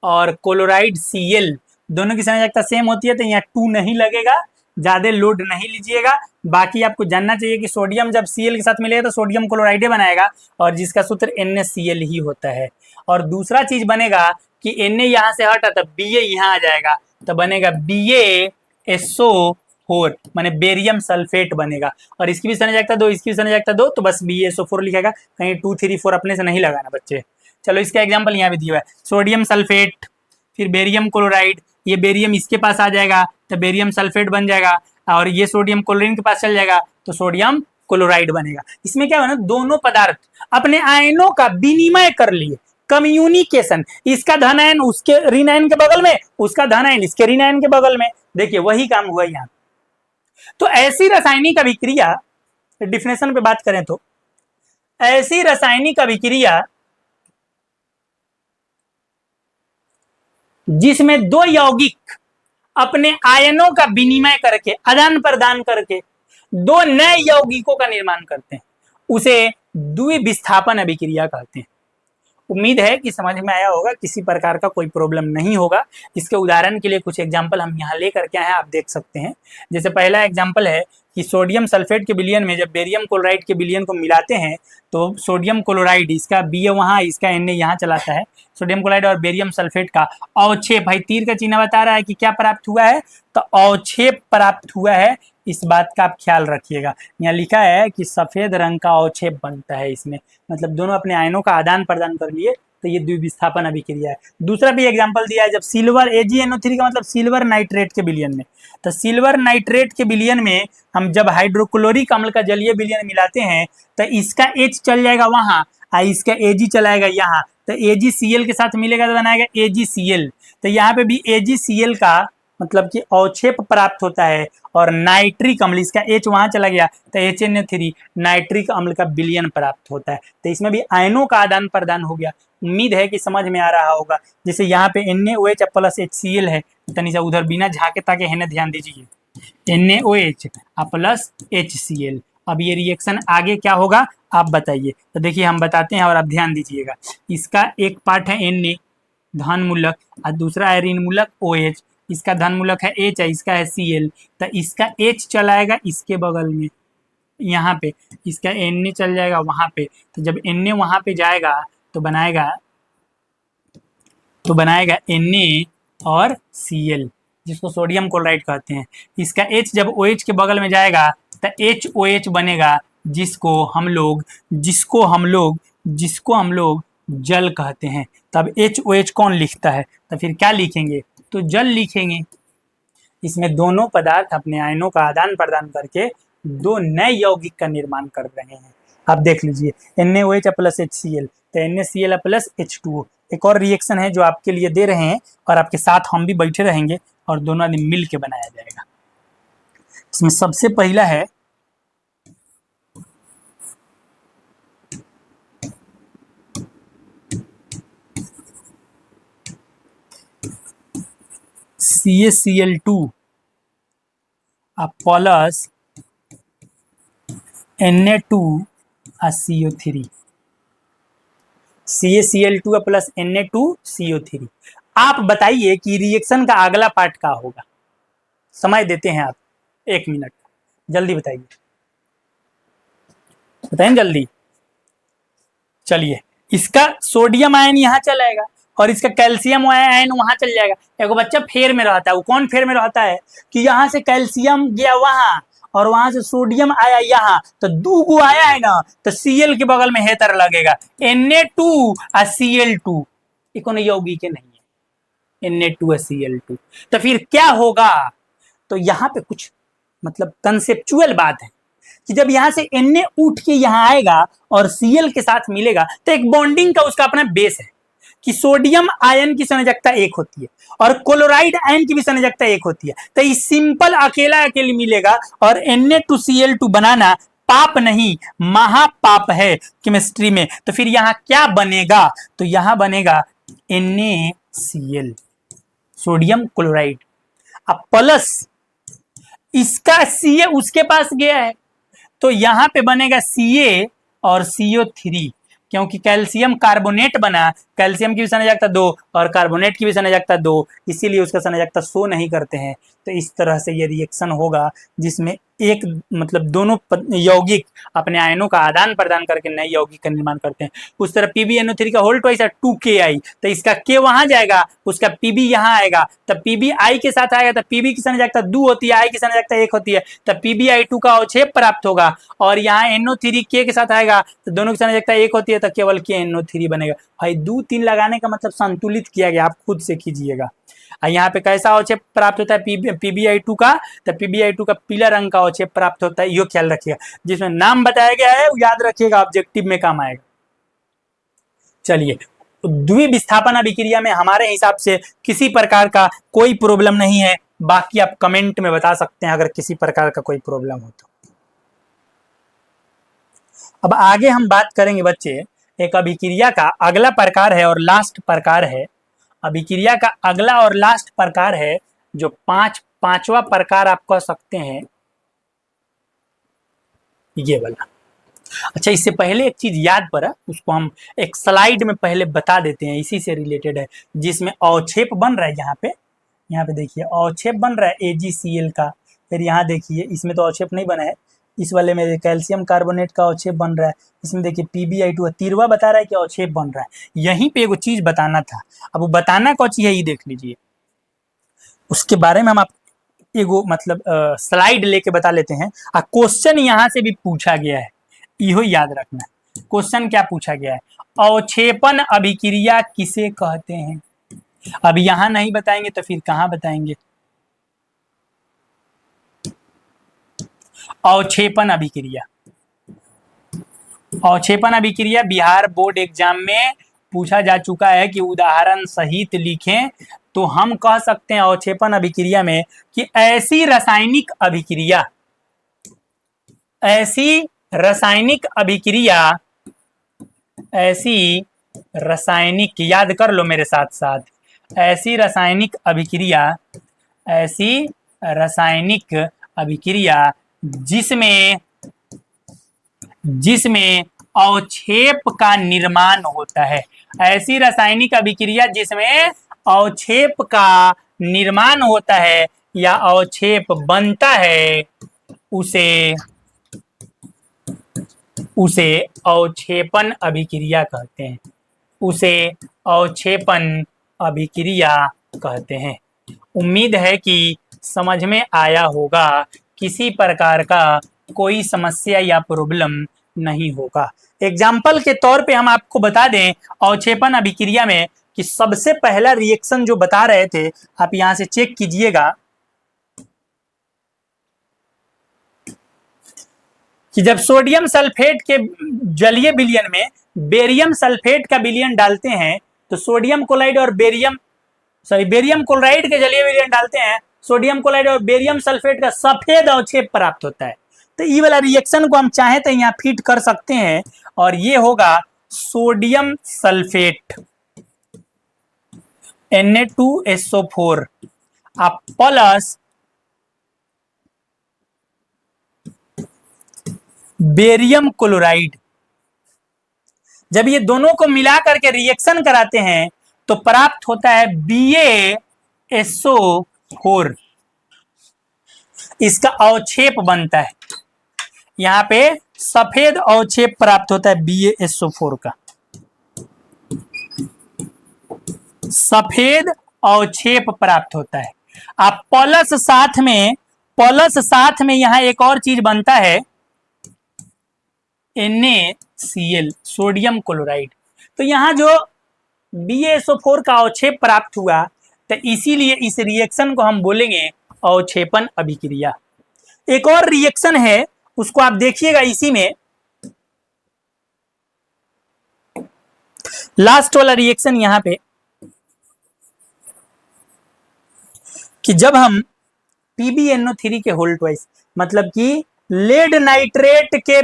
और क्लोराइड Cl दोनों की संयोजकता सेम होती है, तो यहाँ 2 नहीं लगेगा, ज्यादा लोड नहीं लीजिएगा। बाकी आपको जानना चाहिए कि सोडियम जब Cl के साथ मिलेगा तो सोडियम क्लोराइड बनाएगा और जिसका सूत्र NaCl ही होता है। और दूसरा चीज बनेगा कि Na यहाँ से हटा तो Ba यहाँ आ जाएगा, तो बनेगा BaSO4 माने बेरियम सल्फेट बनेगा। और इसकी भी संयोजकता 2, इसकी भी संयोजकता 2, तो बस BaSO4 लिखेगा, कहीं 2 3 4 अपने से नहीं लगाना बच्चे। चलो इसका एग्जाम्पल यहाँ भी दिया हुआ है, सोडियम सल्फेट फिर बेरियम क्लोराइड, ये बेरियम इसके पास आ जाएगा तो बेरियम सल्फेट बन जाएगा और ये सोडियम क्लोरीन के पास चल जाएगा तो सोडियम क्लोराइड बनेगा। इसमें क्या होना, दोनों पदार्थ अपने आयनों का विनिमय कर लिए, कम्युनिकेशन, इसका धन आयन उसके ऋण आयन के बगल में, उसका धन आयन इसके ऋण आयन के बगल में। देखिए वही काम हुआ यहाँ। तो ऐसी रासायनिक अभिक्रिया, डिफिनेशन पे बात करें तो ऐसी रासायनिक अभिक्रिया जिसमें दो यौगिक अपने आयनों का विनिमय करके, आदान प्रदान करके दो नए यौगिकों का निर्माण करते हैं, उसे द्विविस्थापन अभिक्रिया कहते हैं। उम्मीद है कि समझ में आया होगा, किसी प्रकार का कोई प्रॉब्लम नहीं होगा। इसके उदाहरण के लिए कुछ एग्जाम्पल हम यहाँ लेकर के आए हैं, आप देख सकते हैं। जैसे पहला एग्जाम्पल है कि सोडियम सल्फेट के विलयन में जब बेरियम क्लोराइड के विलयन को मिलाते हैं तो सोडियम क्लोराइड, इसका Ba वहाँ, इसका Na यहाँ चलाता है, सोडियम क्लोराइड और बेरियम सल्फेट का अवक्षेप, भाई तीर का चिन्ह बता रहा है कि क्या प्राप्त हुआ है, तो अवक्षेप प्राप्त हुआ है। इस बात का आप ख्याल रखिएगा, यहाँ लिखा है कि सफेद रंग का अवक्षेप बनता है इसमें, मतलब दोनों अपने आयनों का आदान प्रदान कर लिए, तो ये द्विविस्थापन अभिक्रिया है। दूसरा भी एग्जांपल दिया है, जब सिल्वर AgNO3 का मतलब सिल्वर नाइट्रेट के विलयन में, तो सिल्वर नाइट्रेट के विलयन में हम जब हाइड्रोक्लोरिक अम्ल का जलीय विलयन मिलाते हैं तो इसका H चल जाएगा वहां और इसका Ag चलाएगा यहाँ, तो AgCl के साथ मिलेगा तो बनाएगा AgCl। तो यहाँ पे भी AgCl का मतलब कि अवक्षेप प्राप्त होता है और नाइट्रिक अम्ल, इसका H वहां चला गया तो HNO3 नाइट्रिक अम्ल का विलयन प्राप्त होता है। तो इसमें भी आयनों का आदान प्रदान हो गया। उम्मीद है कि समझ में आ रहा होगा। जैसे यहाँ पे NaOH प्लस HCl है, तनी सा उधर बिना झाके ताके है ना, ध्यान दीजिए, NaOH प्लस HCl। अब ये रिएक्शन आगे क्या होगा आप बताइए, तो देखिए हम बताते हैं और आप ध्यान दीजिएगा। इसका एक पार्ट है Na धन मूलक और दूसरा है ऋण मूलक OH, इसका धन मूलक है H, इसका है Cl, तो इसका H चलाएगा इसके बगल में यहाँ पे, इसका Na चल जाएगा वहां पे, तो जब Na वहां पे जाएगा तो बनाएगा Na और Cl, जिसको सोडियम क्लोराइड कहते हैं। इसका H जब OH के बगल में जाएगा तो HOH बनेगा, जिसको हम लोग जल कहते हैं। तब HOH कौन लिखता है, तो फिर क्या लिखेंगे, तो जल लिखेंगे। इसमें दोनों पदार्थ अपने आयनों का आदान प्रदान करके दो नए यौगिक का निर्माण कर रहे हैं। आप देख लीजिए NaOH प्लस HCl, तो NaCl प्लस H2O। एक और रिएक्शन है जो आपके लिए दे रहे हैं और आपके साथ हम भी बैठे रहेंगे और दोनों आदमी मिल के बनाया जाएगा। इसमें सबसे पहला है CaCl2 plus Na2CO3, CaCl2 plus Na2CO3। आप बताइए कि रिएक्शन का अगला पार्ट क्या होगा। समय देते हैं आप 1 मिनट, जल्दी बताइए, बताएं जल्दी। चलिए, इसका सोडियम आयन यहाँ चला जाएगा और इसका कैल्शियम आयन वहां चल जाएगा। एक बच्चा फेर में रहता है, वो कौन फेर में रहता है कि यहाँ से कैल्शियम गया वहां और वहां से सोडियम आया यहाँ, तो 2 गो आया है ना, तो Cl के बगल में हेतर लगेगा Na2 और Cl2, ये कोनो यौगिक नहीं है Na2 और Cl2। तो फिर क्या होगा, तो यहाँ पे कुछ मतलब कंसेप्चुअल बात है कि जब यहां से Na उठ के यहां आएगा और Cl के साथ मिलेगा तो एक बॉन्डिंग का उसका अपना बेस है कि सोडियम आयन की संयोजकता 1 होती है और क्लोराइड आयन की भी संयोजकता 1 होती है। तो ये सिंपल अकेला अकेले मिलेगा और Na2Cl2 बनाना पाप नहीं महापाप है केमिस्ट्री में। तो फिर यहाँ क्या बनेगा, तो यहाँ बनेगा NaCl, सोडियम क्लोराइड। अब प्लस इसका Ca उसके पास गया है तो यहाँ पे बनेगा Ca और CO3, क्योंकि कैल्शियम कार्बोनेट बना, कैल्शियम की भी संयोजकता 2 और कार्बोनेट की भी संयोजकता 2, इसीलिए उसका संयोजकता शो नहीं करते हैं। तो इस तरह से ये रिएक्शन होगा जिसमें एक मतलब दोनों यौगिक अपने आयनों का आदान प्रदान करके नए यौगिक का निर्माण करते हैं। उस तरह PbNO3 का होल ट्वाइस है 2Ki, तो इसका K वहां जाएगा, उसका Pb यहाँ आएगा, तब Pb I के साथ आएगा, तब Pb की संयोजकता 2 होती है, I की संयोजकता 1 होती है, तब PbI2 का अवक्षेप प्राप्त होगा और यहाँ NO3 K के साथ आएगा तो दोनों की संयोजकता 1 होती है, तो केवल KNO3 बनेगा। भाई 2-3 लगाने का मतलब संतुलित किया गया, आप खुद से कीजिएगा। यहाँ पे कैसा अवक्षेप प्राप्त होता है PbI2 का, तो PbI2 का पीला रंग का अवक्षेप प्राप्त होता है, यो ख्याल रखिएगा, जिसमें नाम बताया गया है वो याद रखिएगा, ऑब्जेक्टिव में काम आएगा। चलिए, द्विविस्थापन अभिक्रिया में हमारे हिसाब से किसी प्रकार का कोई प्रॉब्लम नहीं है, बाकी आप कमेंट में बता सकते हैं अगर किसी प्रकार का कोई प्रॉब्लम हो तो। अब आगे हम बात करेंगे बच्चे, एक अभिक्रिया का अगला प्रकार है और लास्ट प्रकार है, अभिक्रिया का अगला और लास्ट प्रकार है जो पांचवा प्रकार आप कह सकते हैं ये वाला। अच्छा, इससे पहले एक चीज याद पड़ा, उसको हम एक स्लाइड में पहले बता देते हैं, इसी से रिलेटेड है, जिसमें अवक्षेप बन रहा है। यहाँ पे देखिए अवक्षेप बन रहा है AgCl का, फिर यहाँ देखिए इसमें तो अवक्षेप नहीं बना है, इस वाले में कैल्शियम कार्बोनेट का अवक्षेप बन रहा है, इसमें देखिए PbI2 तिरवा बता रहा है कि अवक्षेप बन रहा है। यहीं पे एगो चीज बताना था, अब वो बताना कौन सी है ये देख लीजिए, उसके बारे में हम आप एगो मतलब स्लाइड लेके बता लेते हैं। क्वेश्चन यहाँ से भी पूछा गया है, इहो याद रखना। क्वेश्चन क्या पूछा गया है, अवक्षेपन अभिक्रिया किसे कहते हैं। अब यहाँ नहीं बताएंगे तो फिर कहाँ बताएंगे। अवक्षेपन अभिक्रिया, अवक्षेपन अभिक्रिया बिहार बोर्ड एग्जाम में पूछा जा चुका है कि उदाहरण सहित लिखें, तो हम कह सकते हैं अवक्षेपन अभिक्रिया में कि ऐसी रासायनिक अभिक्रिया, ऐसी रासायनिक याद कर लो मेरे साथ साथ, ऐसी रासायनिक अभिक्रिया जिसमें अवक्षेप का निर्माण होता है, ऐसी रासायनिक अभिक्रिया जिसमें अवक्षेप का निर्माण होता है या अवक्षेप बनता है, उसे अवक्षेपन अभिक्रिया कहते हैं, उसे अवक्षेपन अभिक्रिया कहते हैं। उम्मीद है कि समझ में आया होगा, किसी प्रकार का कोई समस्या या प्रॉब्लम नहीं होगा। एग्जाम्पल के तौर पे हम आपको बता दें अवक्षेपन अभिक्रिया में कि सबसे पहला रिएक्शन जो बता रहे थे, आप यहां से चेक कीजिएगा कि जब सोडियम सल्फेट के जलीय विलयन में बेरियम सल्फेट का विलयन डालते हैं तो बेरियम क्लोराइड के जलीय विलयन डालते हैं, सोडियम क्लोराइड और बेरियम सल्फेट का सफेद अवक्षेप प्राप्त होता है। तो ये वाला रिएक्शन को हम चाहें तो यहाँ फिट कर सकते हैं और ये होगा sodium sulphate Na2SO4 plus barium chloride. जब ये दोनों को मिला करके रिएक्शन कराते हैं तो प्राप्त होता है BaSO4। इसका अवक्षेप बनता है, यहाँ पे सफेद अवक्षेप प्राप्त होता है BaSO4 का, सफेद अवक्षेप प्राप्त होता है। आप प्लस साथ में यहां एक और चीज बनता है NaCl, सोडियम क्लोराइड। तो यहां जो BaSO4 का अवक्षेप प्राप्त हुआ, तो इसीलिए इस रिएक्शन को हम बोलेंगे अवक्षेपण अभिक्रिया। एक और रिएक्शन है, उसको आप देखिएगा इसी में, लास्ट वाला रिएक्शन यहां पे, कि जब हम PbNO3 के होल ट्वाइस, मतलब कि लेड नाइट्रेट के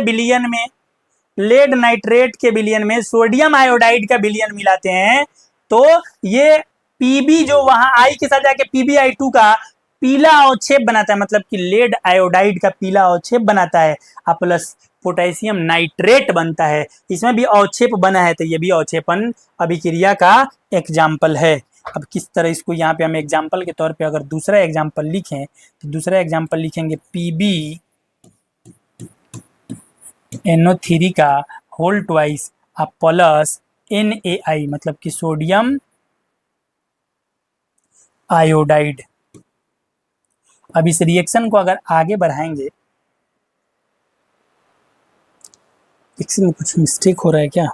विलयन में सोडियम आयोडाइड का विलयन मिलाते हैं, तो ये Pb जो वहां आई के साथ जाके PbI2 का पीला अवक्षेप बनाता है, मतलब कि लेड आयोडाइड का पीला अवक्षेप बनाता है, प्लस पोटेशियम नाइट्रेट बनता है। इसमें भी अवक्षेप बना है, तो ये भी अवक्षेपण अभिक्रिया का एग्जाम्पल है। अब किस तरह इसको यहाँ पे हम एग्जाम्पल के तौर पे अगर दूसरा एग्जाम्पल लिखें, तो दूसरा एग्जाम्पल लिखेंगे PbNO3 का होल ट्वाइस प्लस NaI, मतलब कि सोडियम आयोडाइड। अब इस रिएक्शन को अगर आगे बढ़ाएंगे, इसमें कुछ मिस्टेक हो रहा है क्या?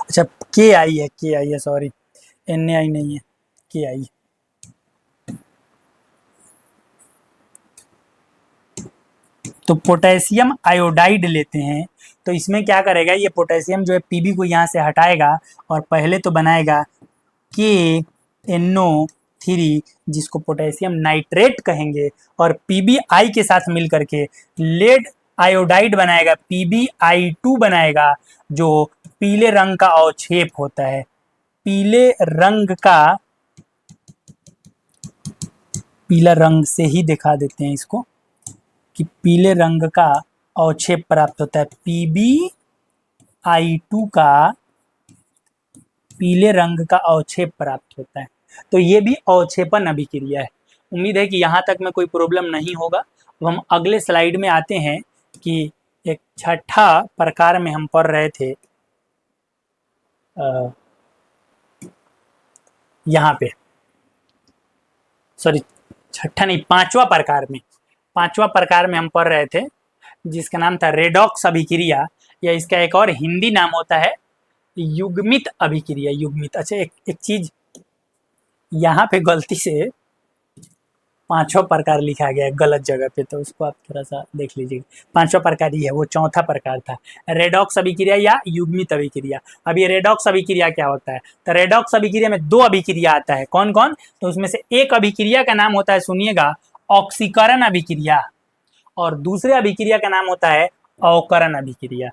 अच्छा, KI है, सॉरी, NaI नहीं है, KI। तो पोटेशियम आयोडाइड लेते हैं, तो इसमें क्या करेगा, ये पोटेशियम जो है Pb को यहाँ से हटाएगा और पहले तो बनाएगा KNO3, जिसको पोटेशियम नाइट्रेट कहेंगे, और PbI के साथ मिल करके लेड आयोडाइड बनाएगा, PbI2 बनाएगा, जो पीले रंग का अवक्षेप होता है। पीला रंग से ही दिखा देते हैं इसको, कि पीले रंग का अवक्षेप प्राप्त होता है। PbI2 का पीले रंग का अवक्षेप प्राप्त होता है। तो ये भी अवक्षेपण अभिक्रिया है। उम्मीद है कि यहाँ तक में कोई प्रॉब्लम नहीं होगा। अब हम अगले स्लाइड में आते हैं कि एक छठा प्रकार में हम पढ़ रहे थे, यहाँ पे, सॉरी छठा नहीं, पांचवा प्रकार में हम पढ़ रहे थे, जिसका नाम था रेडॉक्स अभिक्रिया, या इसका एक और हिंदी नाम होता है युग्मित अभिक्रिया। युग्मित, अच्छा एक चीज यहाँ पे गलती से पांचवा प्रकार लिखा गया है गलत जगह पे, तो उसको आप थोड़ा सा देख लीजिए। पांचवा प्रकार ही है, वो चौथा प्रकार था, रेडॉक्स अभिक्रिया या युग्मित अभिक्रिया। अब ये रेडॉक्स अभिक्रिया क्या होता है? तो रेडॉक्स अभिक्रिया में दो अभिक्रिया आता है। कौन कौन? तो उसमें से एक अभिक्रिया का नाम होता है, सुनिएगा, ऑक्सीकरण अभिक्रिया, और दूसरे अभिक्रिया का नाम होता है अवकरण अभिक्रिया।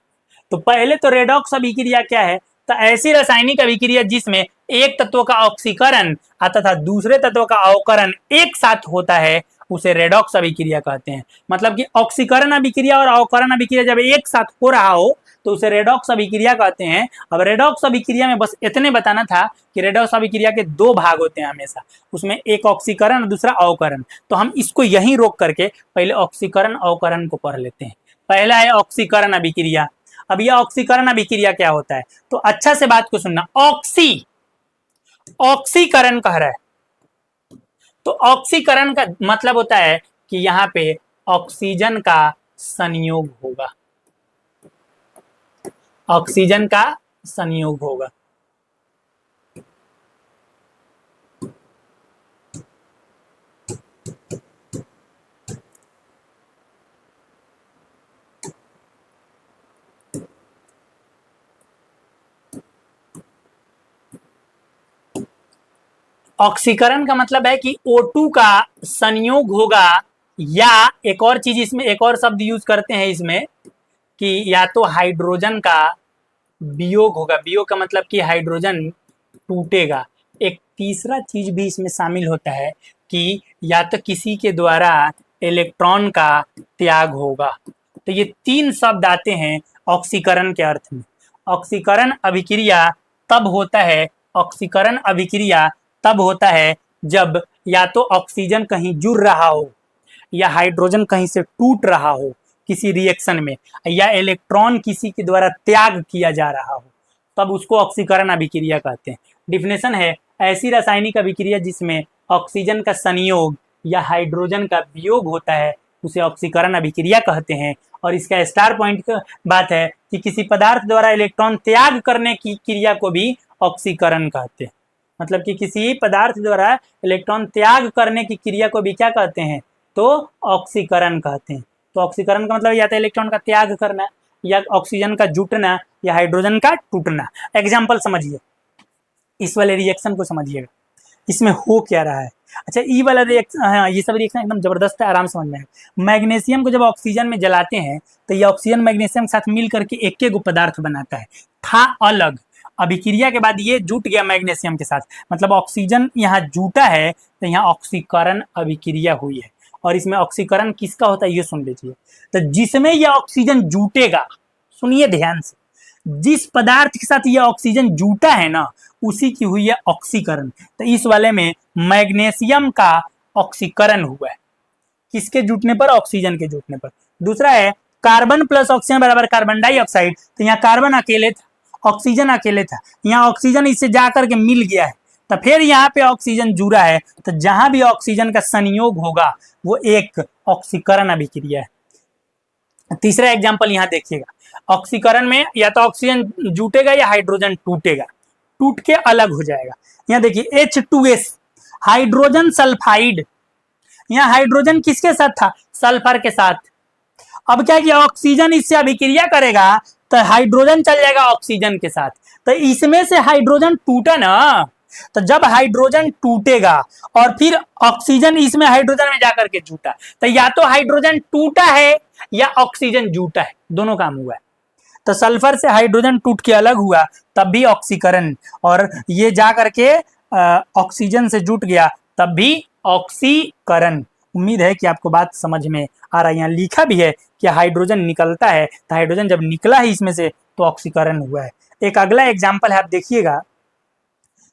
तो पहले तो रेडॉक्स अभिक्रिया क्या है? तो ऐसी रासायनिक अभिक्रिया जिसमें एक तत्व का ऑक्सीकरण तथा दूसरे तत्व का अवकरण एक साथ होता है, उसे रेडॉक्स अभिक्रिया कहते हैं। मतलब कि ऑक्सीकरण अभिक्रिया और अवकरण अभिक्रिया जब एक साथ हो रहा हो तो उसे रेडॉक्स अभिक्रिया कहते हैं। अब रेडॉक्स अभिक्रिया में बस इतने बताना था कि रेडॉक्स अभिक्रिया के दो भाग होते हैं हमेशा, उसमें एक ऑक्सीकरण और दूसरा अवकरण। तो हम इसको यहीं रोक करके पहले ऑक्सीकरण अवकरण को पढ़ लेते हैं। पहला है ऑक्सीकरण अभिक्रिया। अब यह ऑक्सीकरण अभिक्रिया क्या होता है? तो अच्छा से बात को सुनना, ऑक्सीकरण कह रहा है, तो ऑक्सीकरण का मतलब होता है कि यहाँ पे ऑक्सीजन का संयोग होगा, ऑक्सीजन का संयोग होगा। ऑक्सीकरण का मतलब है कि O2 का संयोग होगा, या एक और चीज इसमें, एक और शब्द यूज करते हैं इसमें, कि या तो हाइड्रोजन का वियोग होगा। वियोग का मतलब कि हाइड्रोजन टूटेगा। एक तीसरा चीज भी इसमें शामिल होता है कि या तो किसी के द्वारा इलेक्ट्रॉन का त्याग होगा। तो ये तीन शब्द आते हैं ऑक्सीकरण के अर्थ में। ऑक्सीकरण अभिक्रिया तब होता है, ऑक्सीकरण अभिक्रिया तब होता है जब या तो ऑक्सीजन कहीं जुड़ रहा हो या हाइड्रोजन कहीं से टूट रहा हो किसी रिएक्शन में, या इलेक्ट्रॉन किसी के द्वारा त्याग किया जा रहा हो, तब उसको ऑक्सीकरण अभिक्रिया कहते हैं। डिफिनेशन है ऐसी रासायनिक अभिक्रिया जिसमें ऑक्सीजन का संयोग या हाइड्रोजन का वियोग होता है उसे ऑक्सीकरण अभिक्रिया कहते हैं। और इसका स्टार पॉइंट का बात है कि किसी पदार्थ द्वारा इलेक्ट्रॉन त्याग करने की क्रिया को भी ऑक्सीकरण कहते हैं। मतलब कि किसी पदार्थ द्वारा इलेक्ट्रॉन त्याग करने की क्रिया को भी क्या कहते हैं, तो ऑक्सीकरण कहते हैं। तो ऑक्सीकरण का मतलब या तो इलेक्ट्रॉन का त्याग करना, या ऑक्सीजन का जुटना, या हाइड्रोजन का टूटना। एग्जाम्पल समझिए, इस वाले रिएक्शन को समझिएगा, इसमें हो क्या रहा है। अच्छा, ई वाला रिएक्शन, हाँ ये सब रिएक्शन एकदम जबरदस्त है, आराम समझ में आएगा। मैग्नीशियम को जब ऑक्सीजन में जलाते हैं तो ये ऑक्सीजन मैग्नीशियम के साथ मिल करके एक एक पदार्थ बनाता है, था अलग। अभिक्रिया के बाद ये जुट गया मैग्नीशियम के साथ, मतलब ऑक्सीजन यहाँ जुटा है तो यहाँ ऑक्सीकरण अभिक्रिया हुई है। और इसमें ऑक्सीकरण किसका होता है ये सुन लीजिए। तो जिसमें यह ऑक्सीजन जुटेगा, सुनिए ध्यान से, जिस पदार्थ के साथ यह ऑक्सीजन जुटा है ना उसी की हुई है ऑक्सीकरण। तो इस वाले में मैग्नीशियम का ऑक्सीकरण हुआ है, किसके जुटने पर, ऑक्सीजन के जुटने पर। दूसरा है कार्बन प्लस ऑक्सीजन बराबर कार्बन डाइऑक्साइड। तो यहाँ कार्बन अकेले था, ऑक्सीजन अकेले था, यहाँ ऑक्सीजन इससे जाकर के मिल गया है, तो फिर यहाँ पे ऑक्सीजन जुड़ा है। तो जहां भी ऑक्सीजन का संयोग होगा वो एक ऑक्सीकरण अभिक्रिया है। तीसरा एग्जांपल यहाँ देखिएगा, ऑक्सीकरण में या तो ऑक्सीजन जुटेगा या हाइड्रोजन टूटेगा, टूट के अलग हो जाएगा। यहाँ देखिए H2S, हाइड्रोजन सल्फाइड। यहाँ हाइड्रोजन किसके साथ था, सल्फर के साथ। अब क्या किया, ऑक्सीजन इससे अभिक्रिया करेगा तो हाइड्रोजन चल जाएगा ऑक्सीजन के साथ, तो इसमें से हाइड्रोजन टूटा ना। तो जब हाइड्रोजन टूटेगा और फिर ऑक्सीजन इसमें हाइड्रोजन में जाकर के जुटा, तो या तो हाइड्रोजन टूटा है या ऑक्सीजन जुटा है, दोनों काम हुआ है। तो सल्फर से हाइड्रोजन टूट के अलग हुआ तब भी ऑक्सीकरण, और ये जा करके ऑक्सीजन से जुट गया तब भी ऑक्सीकरण। उम्मीद है कि आपको बात समझ में आ रहा है। यहाँ लिखा भी है कि हाइड्रोजन निकलता है, तो हाइड्रोजन जब निकला है इसमें से तो ऑक्सीकरण हुआ है। एक अगला एग्जाम्पल है, आप देखिएगा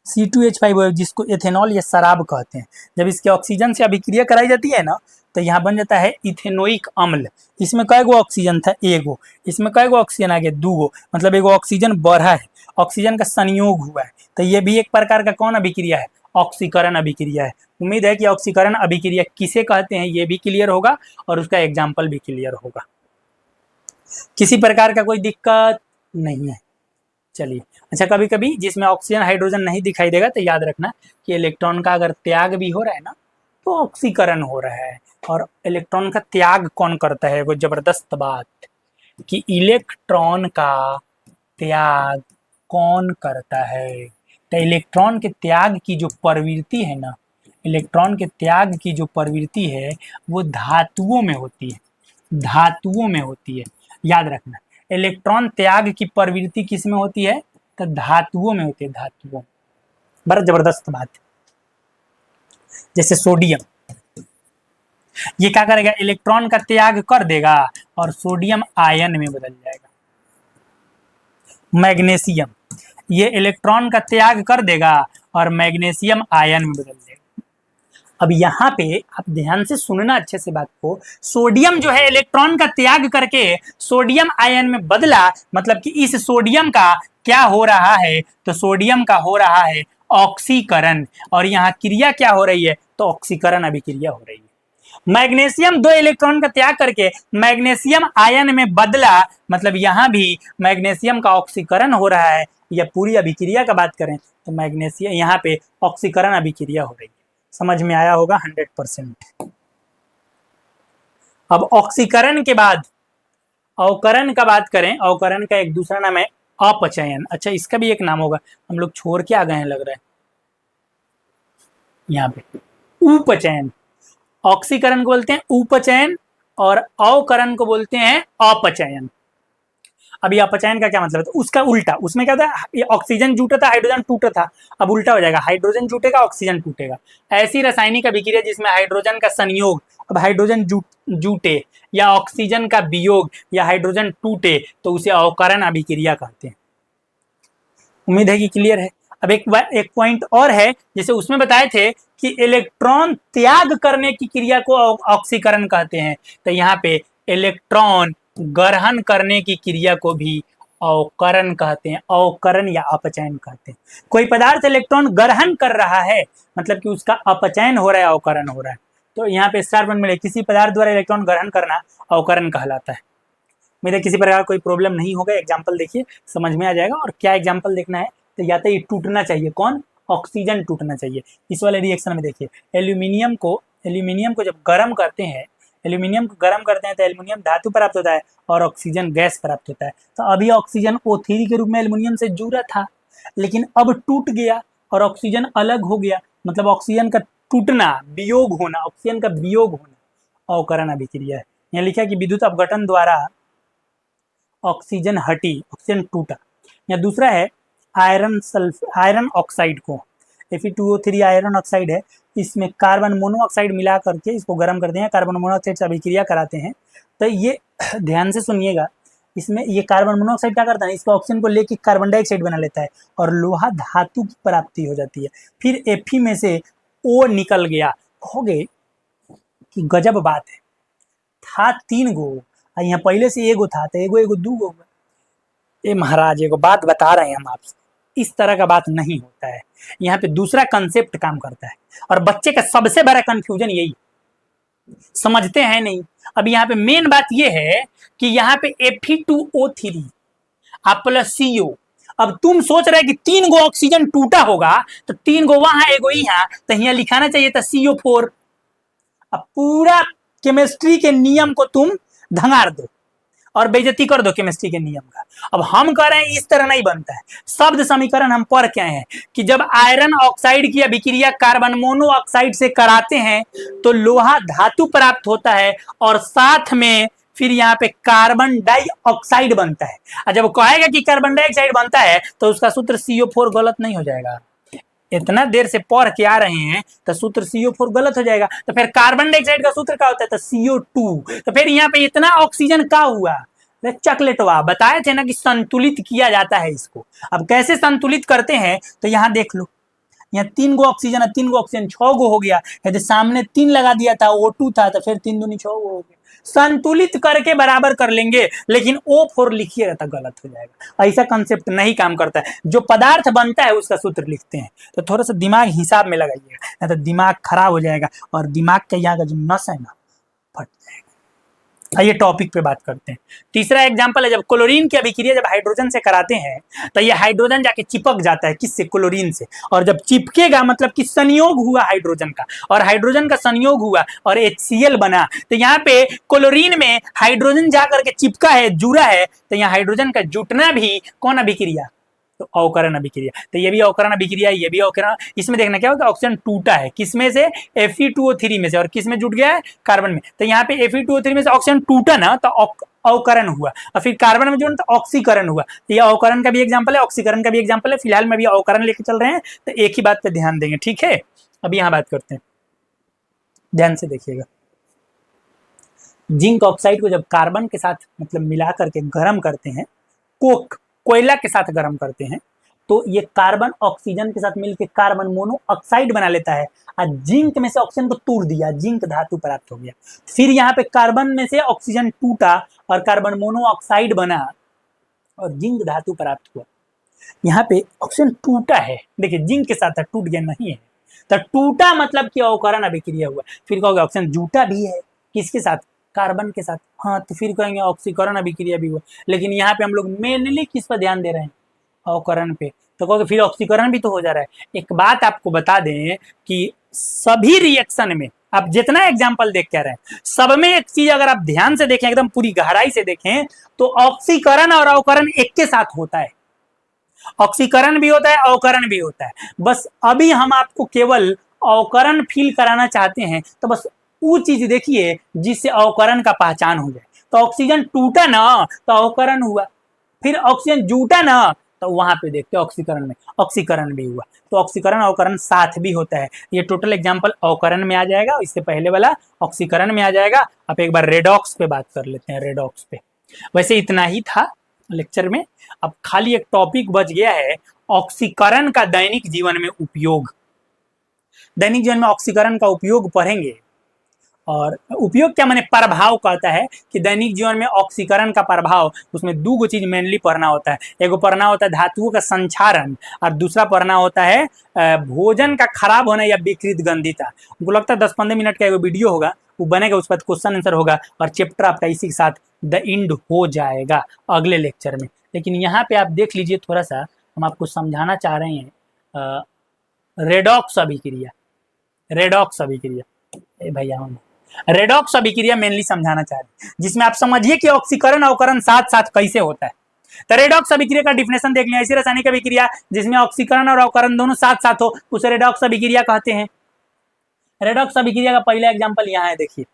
C2H5OH, जिसको एथेनॉल या शराब कहते हैं। जब इसके ऑक्सीजन से अभिक्रिया कराई जाती है ना तो यहाँ बन जाता है इथेनोइक अम्ल। इसमें कई गो ऑक्सीजन था, एगो, इसमें कई गो ऑक्सीजन आ गया, दूगो, मतलब एगो ऑक्सीजन बढ़ा है, ऑक्सीजन का संयोग हुआ है। तो ये भी एक प्रकार का कौन अभिक्रिया है, ऑक्सीकरण अभिक्रिया है। उम्मीद है कि ऑक्सीकरण अभिक्रिया किसे कहते हैं ये भी क्लियर होगा और उसका एग्जाम्पल भी क्लियर होगा। किसी प्रकार का कोई दिक्कत नहीं है। चलिए, अच्छा, कभी कभी जिसमें ऑक्सीजन हाइड्रोजन नहीं दिखाई देगा तो याद रखना कि इलेक्ट्रॉन का अगर त्याग भी हो रहा है ना तो ऑक्सीकरण हो रहा है। और इलेक्ट्रॉन का त्याग कौन करता है, वो जबरदस्त बात कि इलेक्ट्रॉन का त्याग कौन करता है। तो इलेक्ट्रॉन के त्याग की जो प्रवृत्ति है ना, इलेक्ट्रॉन के त्याग की जो प्रवृत्ति है वो धातुओं में होती है, धातुओं में होती है। याद रखना, इलेक्ट्रॉन त्याग की प्रवृत्ति किस में होती है, तो धातुओं में होती है, धातुओं। बड़ा जबरदस्त बात। जैसे सोडियम, ये क्या करेगा, इलेक्ट्रॉन का त्याग कर देगा और सोडियम आयन में बदल जाएगा। मैग्नीशियम, ये इलेक्ट्रॉन का त्याग कर देगा और मैग्नीशियम आयन में बदल जाएगा। अब यहाँ पे आप ध्यान से सुनना अच्छे से बात को, सोडियम जो है इलेक्ट्रॉन का त्याग करके सोडियम आयन में बदला, मतलब कि इस सोडियम का क्या हो रहा है, तो सोडियम का हो रहा है ऑक्सीकरण, और यहाँ क्रिया क्या हो रही है, तो ऑक्सीकरण अभिक्रिया हो रही है। मैग्नीशियम 2 इलेक्ट्रॉन का त्याग करके मैग्नीशियम आयन में बदला, मतलब यहाँ भी मैग्नीशियम का ऑक्सीकरण हो रहा है। या पूरी अभिक्रिया का बात करें तो मैग्नीशियम यहाँ पे ऑक्सीकरण अभिक्रिया हो रही है। समझ में आया होगा 100%। अब ऑक्सीकरण के बाद अवकरण का बात करें, अवकरण का एक दूसरा नाम है अपचयन। अच्छा, इसका भी एक नाम होगा, हम लोग छोड़ के आ गए हैं लग रहा है। यहाँ पे उपचयन, ऑक्सीकरण को बोलते हैं उपचयन और अवकरण को बोलते हैं अपचयन। अभी अपचयन का क्या मतलब है, तो उसका उल्टा, उसमें क्या होता है, ऑक्सीजन जुटा था, हाइड्रोजन टूटा था, अब उल्टा हो जाएगा, हाइड्रोजन जुटेगा, ऑक्सीजन टूटेगा। ऐसी रासायनिक अभिक्रिया जिसमें हाइड्रोजन का संयोग, अब हाइड्रोजन जुटे या ऑक्सीजन का वियोग या हाइड्रोजन टूटे तो उसे अवकरण अभिक्रिया कहते हैं। उम्मीद है कि क्लियर है। अब एक पॉइंट और है, जैसे उसमें बताए थे कि इलेक्ट्रॉन त्याग करने की क्रिया को ऑक्सीकरण कहते हैं, तो यहाँ पे इलेक्ट्रॉन ग्रहण करने की क्रिया को भी अवकरण कहते हैं, अवकरण या अपचयन कहते हैं। कोई पदार्थ इलेक्ट्रॉन ग्रहण कर रहा है मतलब कि उसका अपचयन हो रहा है, अवकरण हो रहा है। तो यहाँ पे स्टार पॉइंट मिले, किसी पदार्थ द्वारा इलेक्ट्रॉन ग्रहण करना अवकरण कहलाता है। मेरे किसी प्रकार कोई प्रॉब्लम नहीं होगा, एग्जाम्पल देखिए समझ में आ जाएगा। और क्या एग्जाम्पल देखना है, तो या तो ये टूटना चाहिए, कौन, ऑक्सीजन टूटना चाहिए। इस वाले रिएक्शन में देखिए, एल्यूमिनियम को जब गर्म करते हैं, एल्यूमिनियम को गर्म करते हैं तो एल्यूमिनियम धातु प्राप्त होता है और ऑक्सीजन गैस प्राप्त होता है। तो अभी ऑक्सीजन O3 के रूप में एल्यूमिनियम से जुड़ा था, लेकिन अब टूट गया और ऑक्सीजन अलग हो गया, मतलब ऑक्सीजन का टूटना, वियोग होना, ऑक्सीजन का वियोग होना अवकरण अभिक्रिया है। यहाँ लिखा कि विद्युत अपघटन द्वारा ऑक्सीजन हटी, ऑक्सीजन टूटा। या दूसरा है आयरन ऑक्साइड को, Fe2O3 आयरन ऑक्साइड है, इसमें कार्बन मोनोऑक्साइड मिला करके इसको गर्म करते हैं, कार्बन मोनोऑक्साइड से अभिक्रिया कराते हैं। तो ये ध्यान से सुनिएगा, इसमें ये कार्बन मोनोऑक्साइड क्या करता है, इसको ऑक्सीजन को लेके कार्बन डाइऑक्साइड बना लेता है और लोहा धातु की प्राप्ति हो जाती है। फिर Fe में से O निकल गया। कहोगे कि गजब बात है, था 3 गो, यहाँ पहले से एगो था, तो एगो 2 गो। ए महाराज, एगो बात बता रहे हैं हम आपसे, इस तरह का बात नहीं होता है। यहाँ पे दूसरा कंसेप्ट काम करता है और बच्चे का सबसे बड़ा कंफ्यूजन यही, समझते हैं नहीं। अब यहाँ पे मेन बात ये है कि यहाँ पे Fe2O3 प्लस CO, अब तुम सोच रहे कि 3 गो ऑक्सीजन टूटा होगा तो 3 गो वहां, एगो यहाँ, तो यहाँ लिखाना चाहिए था CO4। अब पूरा केमिस्ट्री के नियम को तुम धंगार दो और बेइज्जती कर दो केमिस्ट्री के नियम का। अब हम कह रहे हैं इस तरह नहीं बनता है। शब्द समीकरण हम पढ़ के आए हैं कि जब आयरन ऑक्साइड की अभिक्रिया कार्बन मोनोऑक्साइड से कराते हैं तो लोहा धातु प्राप्त होता है और साथ में फिर यहाँ पे कार्बन डाइऑक्साइड बनता है। और जब कहेगा कि कार्बन डाइऑक्साइड बनता है तो उसका सूत्र CO4 गलत नहीं हो जाएगा। इतना देर से पढ़ के आ रहे हैं तो सूत्र CO4 गलत हो जाएगा। तो फिर कार्बन डाइऑक्साइड का सूत्र क्या होता है, तो CO2। तो फिर यहाँ पे इतना ऑक्सीजन का हुआ, चॉकलेटवा बताए थे ना कि संतुलित किया जाता है इसको। अब कैसे संतुलित करते हैं, तो यहाँ देख लो, यहाँ 3 गो ऑक्सीजन है, 3 गो ऑक्सीजन 6 गो हो गया। यदि सामने 3 लगा दिया था, O2 था, तो फिर 3 दूनी 6 गो हो गया। संतुलित करके बराबर कर लेंगे, लेकिन O4 लिखिएगा तो गलत हो जाएगा। ऐसा कंसेप्ट नहीं काम करता है। जो पदार्थ बनता है उसका सूत्र लिखते हैं, तो थोड़ा सा दिमाग हिसाब में लगाइएगा, नहीं तो दिमाग खराब हो जाएगा और दिमाग का यहाँ का जो नस है ना, फट जाएगा। आइए टॉपिक पे बात करते हैं। तीसरा एग्जांपल है, जब क्लोरीन की अभिक्रिया जब हाइड्रोजन से कराते हैं तो ये हाइड्रोजन जाके चिपक जाता है, किससे, क्लोरीन से। और जब चिपकेगा मतलब कि संयोग हुआ हाइड्रोजन का, और हाइड्रोजन का संयोग हुआ और HCl बना, तो यहाँ पे क्लोरीन में हाइड्रोजन जाकर के चिपका है, जुड़ा है, तो यहाँ हाइड्रोजन का जुटना भी कौन अभिक्रिया, तो अवकरण अभिक्रिया। तो ये भी अवकरण अभिक्रिया, ये भी अवकरण। इसमें देखना क्या होगा, ऑक्सीजन टूटा है, किसमें से, Fe2O3 में से, और किसमें जुट गया है, कार्बन में। तो यहाँ पे Fe2O3 में से ऑक्सीजन टूटा ना, तो अवकरण हुआ, और फिर कार्बन में जुड़ा तो ऑक्सीकरण हुआ। तो ये अवकरण का भी एग्जाम्पल है, ऑक्सीकरण का भी एग्जाम्पल है। फिलहाल में भी अवकरण लेके चल रहे हैं, तो एक ही बात पे ध्यान देंगे, ठीक है। अब यहाँ बात करते हैं, ध्यान से देखिएगा। जिंक ऑक्साइड को जब कार्बन के साथ मतलब मिला करके गर्म करते हैं, कोयला के साथ गर्म करते हैं, तो ये कार्बन ऑक्सीजन के साथ मिलकर कार्बन मोनोऑक्साइड बना लेता है, और जिंक में से ऑक्सीजन को तोड़ दिया, जिंक धातु प्राप्त हो गया। फिर यहाँ पे कार्बन में से ऑक्सीजन टूटा और कार्बन मोनोऑक्साइड बना और जिंक धातु प्राप्त हुआ। यहाँ पे ऑक्सीजन टूटा है, देखिए जिंक के साथ टूट गया नहीं है, तो टूटा मतलब कि अवकरण अभिक्रिया हुआ। फिर कहोगे ऑक्सीजन जुटा भी है, किसके साथ, कार्बन के साथ, हाँ, तो फिर कहेंगे ऑक्सीकरण अभिक्रिया भी हुआ। लेकिन यहाँ पे हम लोग मेनली किस पर ध्यान दे रहे हैं, अवकरण पे, तो कहोगे फिर ऑक्सीकरण भी तो हो जा रहा है। एक बात आपको बता दें कि सभी रिएक्शन में आप जितना एग्जाम्पल देख के रहे हैं, सब में एक चीज अगर आप ध्यान से देखें, एकदम पूरी गहराई से देखें, तो ऑक्सीकरण और अवकरण एक के साथ होता है। ऑक्सीकरण भी होता है, अवकरण भी होता है। बस अभी हम आपको केवल अवकरण फील कराना चाहते हैं, तो बस वो चीज देखिए जिससे अवकरण का पहचान हो जाए। तो ऑक्सीजन टूटा ना, तो अवकरण हुआ, फिर ऑक्सीजन जुटा ना तो वहां पे देखते ऑक्सीकरण में ऑक्सीकरण भी हुआ। तो ऑक्सीकरण अवकरण साथ भी होता है। ये टोटल एग्जांपल अवकरण में आ जाएगा, इससे पहले वाला ऑक्सीकरण में आ जाएगा। अब एक बार रेडॉक्स पे बात कर लेते हैं, रेडॉक्स पे। वैसे इतना ही था लेक्चर में। अब खाली एक टॉपिक बच गया है, ऑक्सीकरण का दैनिक जीवन में उपयोग। दैनिक जीवन में ऑक्सीकरण का उपयोग पढ़ेंगे। और उपयोग क्या माने प्रभाव कहता है कि दैनिक जीवन में ऑक्सीकरण का प्रभाव, उसमें दो गो चीज मेनली पढ़ना होता है। एगो पढ़ना होता है धातुओं का संक्षारण, और दूसरा पढ़ना होता है भोजन का खराब होना या विकृत गंधिता। उनको लगता है 10-15 मिनट का एगो वीडियो होगा, वो बनेगा, उस पर क्वेश्चन आंसर होगा और चैप्टर आपका इसी के साथ द एंड हो जाएगा अगले लेक्चर में। लेकिन यहाँ पे आप देख लीजिए, थोड़ा सा हम आपको समझाना चाह रहे हैं रेडॉक्स अभिक्रिया। रेडॉक्स अभिक्रिया भैया, रेडॉक्स अभिक्रिया मेनली समझाना चाह रहे हैं, जिसमें आप समझिए कि ऑक्सीकरण अवकरण साथ साथ कैसे होता है। तो रेडॉक्स अभिक्रिया का डिफिनेशन देख लिया। ऐसी रासायनिक अभिक्रिया जिसमें ऑक्सीकरण और अवकरण दोनों साथ साथ हो, उसे रेडॉक्स अभिक्रिया कहते हैं। रेडॉक्स अभिक्रिया का पहला एग्जांपल यहाँ है, देखिए।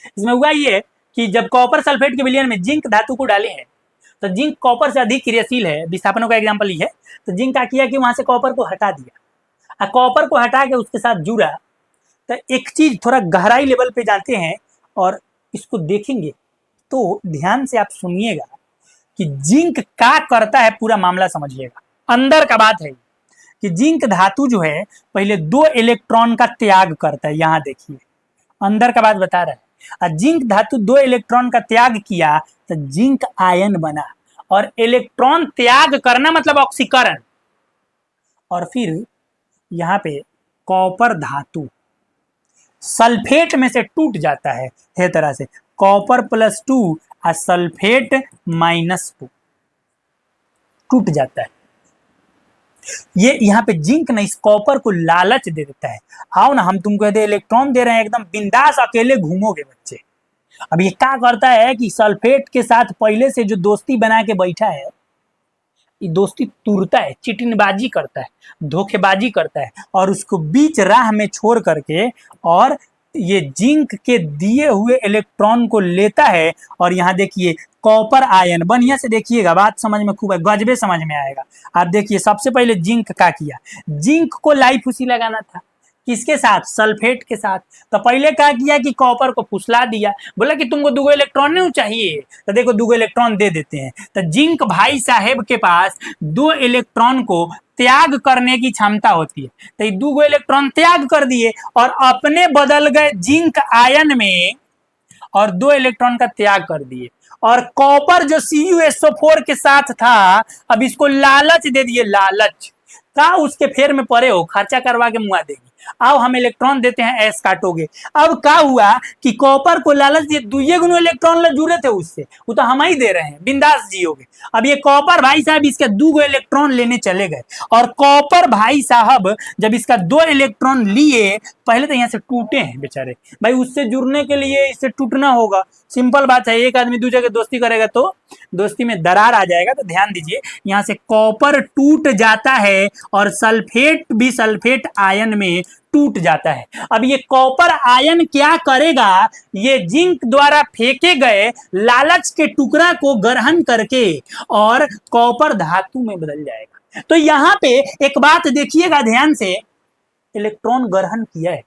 इसमें हुआ ये कि जब कॉपर सल्फेट के विलयन में जिंक धातु को डाले हैं, तो जिंक कॉपर से अधिक क्रियाशील है। विस्थापनों का एग्जाम्पल ये है। तो जिंक क्या किया कि वहां से कॉपर को हटा दिया, और कॉपर को हटा के उसके साथ जुड़ा। तो एक चीज थोड़ा गहराई लेवल पे जाते हैं और इसको देखेंगे, तो ध्यान से आप सुनिएगा कि जिंक क्या करता है, पूरा मामला समझिएगा। अंदर का बात है कि जिंक धातु जो है पहले 2 इलेक्ट्रॉन का त्याग करता है। यहां देखिए अंदर का बात बता रहा है। और जिंक धातु 2 इलेक्ट्रॉन का त्याग किया तो जिंक आयन बना, और इलेक्ट्रॉन त्याग करना मतलब ऑक्सीकरण। और फिर यहाँ पे कॉपर धातु सल्फेट में से टूट जाता है तरह से, कॉपर +2 और सल्फेट -2 टूट जाता है। ये यहाँ पे जिंक ना इस कॉपर को लालच दे देता है, आओ ना हम तुमको दे इलेक्ट्रॉन दे रहे हैं, एकदम बिंदास अकेले घूमोगे बच्चे। अब ये क्या करता है कि सल्फेट के साथ पहले से जो दोस्ती बना के बैठा है, ये दोस्ती तोड़ता है, चिटिंगबाजी करता है, धोखेबाजी करता है, और उसको बीच राह में छोड़ करके और ये जिंक के दिए हुए इलेक्ट्रॉन को लेता है। और यहाँ देखिए कॉपर आयन, बढ़िया से देखिएगा, बात समझ में खूब है, गजबे समझ में आएगा। आप देखिए सबसे पहले जिंक क्या किया, जिंक को लाइफुसी लगाना था, किसके साथ, सल्फेट के साथ। तो पहले क्या किया कि कॉपर को फुसला दिया, बोला कि तुमको 2 इलेक्ट्रॉन नहीं चाहिए, तो देखो 2 इलेक्ट्रॉन दे देते हैं। तो जिंक भाई साहेब के पास 2 इलेक्ट्रॉन को त्याग करने की क्षमता होती है। तो ये 2 इलेक्ट्रॉन त्याग कर दिए और अपने बदल गए जिंक आयन में, और 2 इलेक्ट्रॉन का त्याग कर दिए। और कॉपर जो CuSO4 के साथ था, अब इसको लालच दे दिए, लालच का उसके फेर में पड़े हो, खर्चा करवा के मुआ देगी, आओ हम इलेक्ट्रॉन देते हैं, ऐस काटोगे। अब क्या हुआ कि कॉपर को लालच दिए, 2 गुना इलेक्ट्रॉन जुड़े थे उससे, वो तो हम ही दे रहे हैं, बिंदास जियोगे। अब ये कॉपर भाई साहब इसके 2 इलेक्ट्रॉन लेने चले गए, और कॉपर भाई साहब जब इसका 2 इलेक्ट्रॉन लिए, पहले तो यहाँ से टूटे हैं बेचारे, भाई उससे जुड़ने के लिए इससे टूटना होगा, सिंपल बात है। एक आदमी दूसरे के दोस्ती करेगा तो दोस्ती में दरार आ जाएगा। तो ध्यान दीजिए, यहाँ से कॉपर टूट जाता है और सल्फेट भी सल्फेट आयन में टूट जाता है। अब ये कॉपर आयन क्या करेगा, ये जिंक द्वारा फेंके गए लालच के टुकड़ा को ग्रहण करके और कॉपर धातु में बदल जाएगा। तो यहाँ पे एक बात देखिएगा ध्यान से, इलेक्ट्रॉन ग्रहण किया है,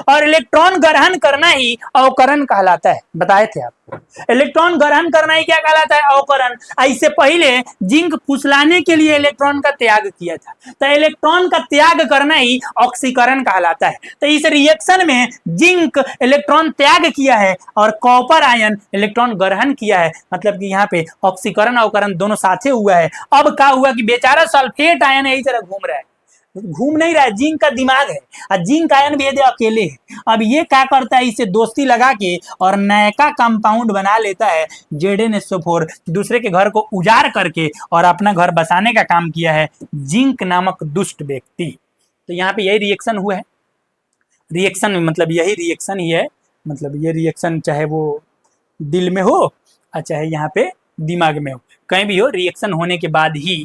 और इलेक्ट्रॉन ग्रहण करना ही अवकरण कहलाता है। बताए थे आपको, इलेक्ट्रॉन ग्रहण करना ही क्या कहलाता है, अवकरण। इससे पहले जिंक फुसलाने के लिए इलेक्ट्रॉन का त्याग किया था, तो इलेक्ट्रॉन का त्याग करना ही ऑक्सीकरण कहलाता है। तो इस रिएक्शन में जिंक इलेक्ट्रॉन त्याग किया है और कॉपर आयन इलेक्ट्रॉन ग्रहण किया है, मतलब कि यहाँ पे ऑक्सीकरण अवकरण दोनों साथे हुआ है। अब क्या हुआ कि बेचारा सल्फेट आयन यही तरह घूम रहा है, घूम नहीं रहा है, जिंक का दिमाग है, और जिंक आयन भी अकेले है। अब ये क्या करता है, इसे दोस्ती लगा के और नयका कंपाउंड बना लेता है, ZnSO4, दूसरे के घर को उजाड़ करके और अपना घर बसाने का काम किया है जिंक नामक दुष्ट व्यक्ति। तो यहाँ पे यही रिएक्शन हुआ है। रिएक्शन मतलब यही रिएक्शन ही है, मतलब ये रिएक्शन चाहे वो दिल में हो और चाहे यहाँ पे दिमाग में हो, कहीं भी हो, रिएक्शन होने के बाद ही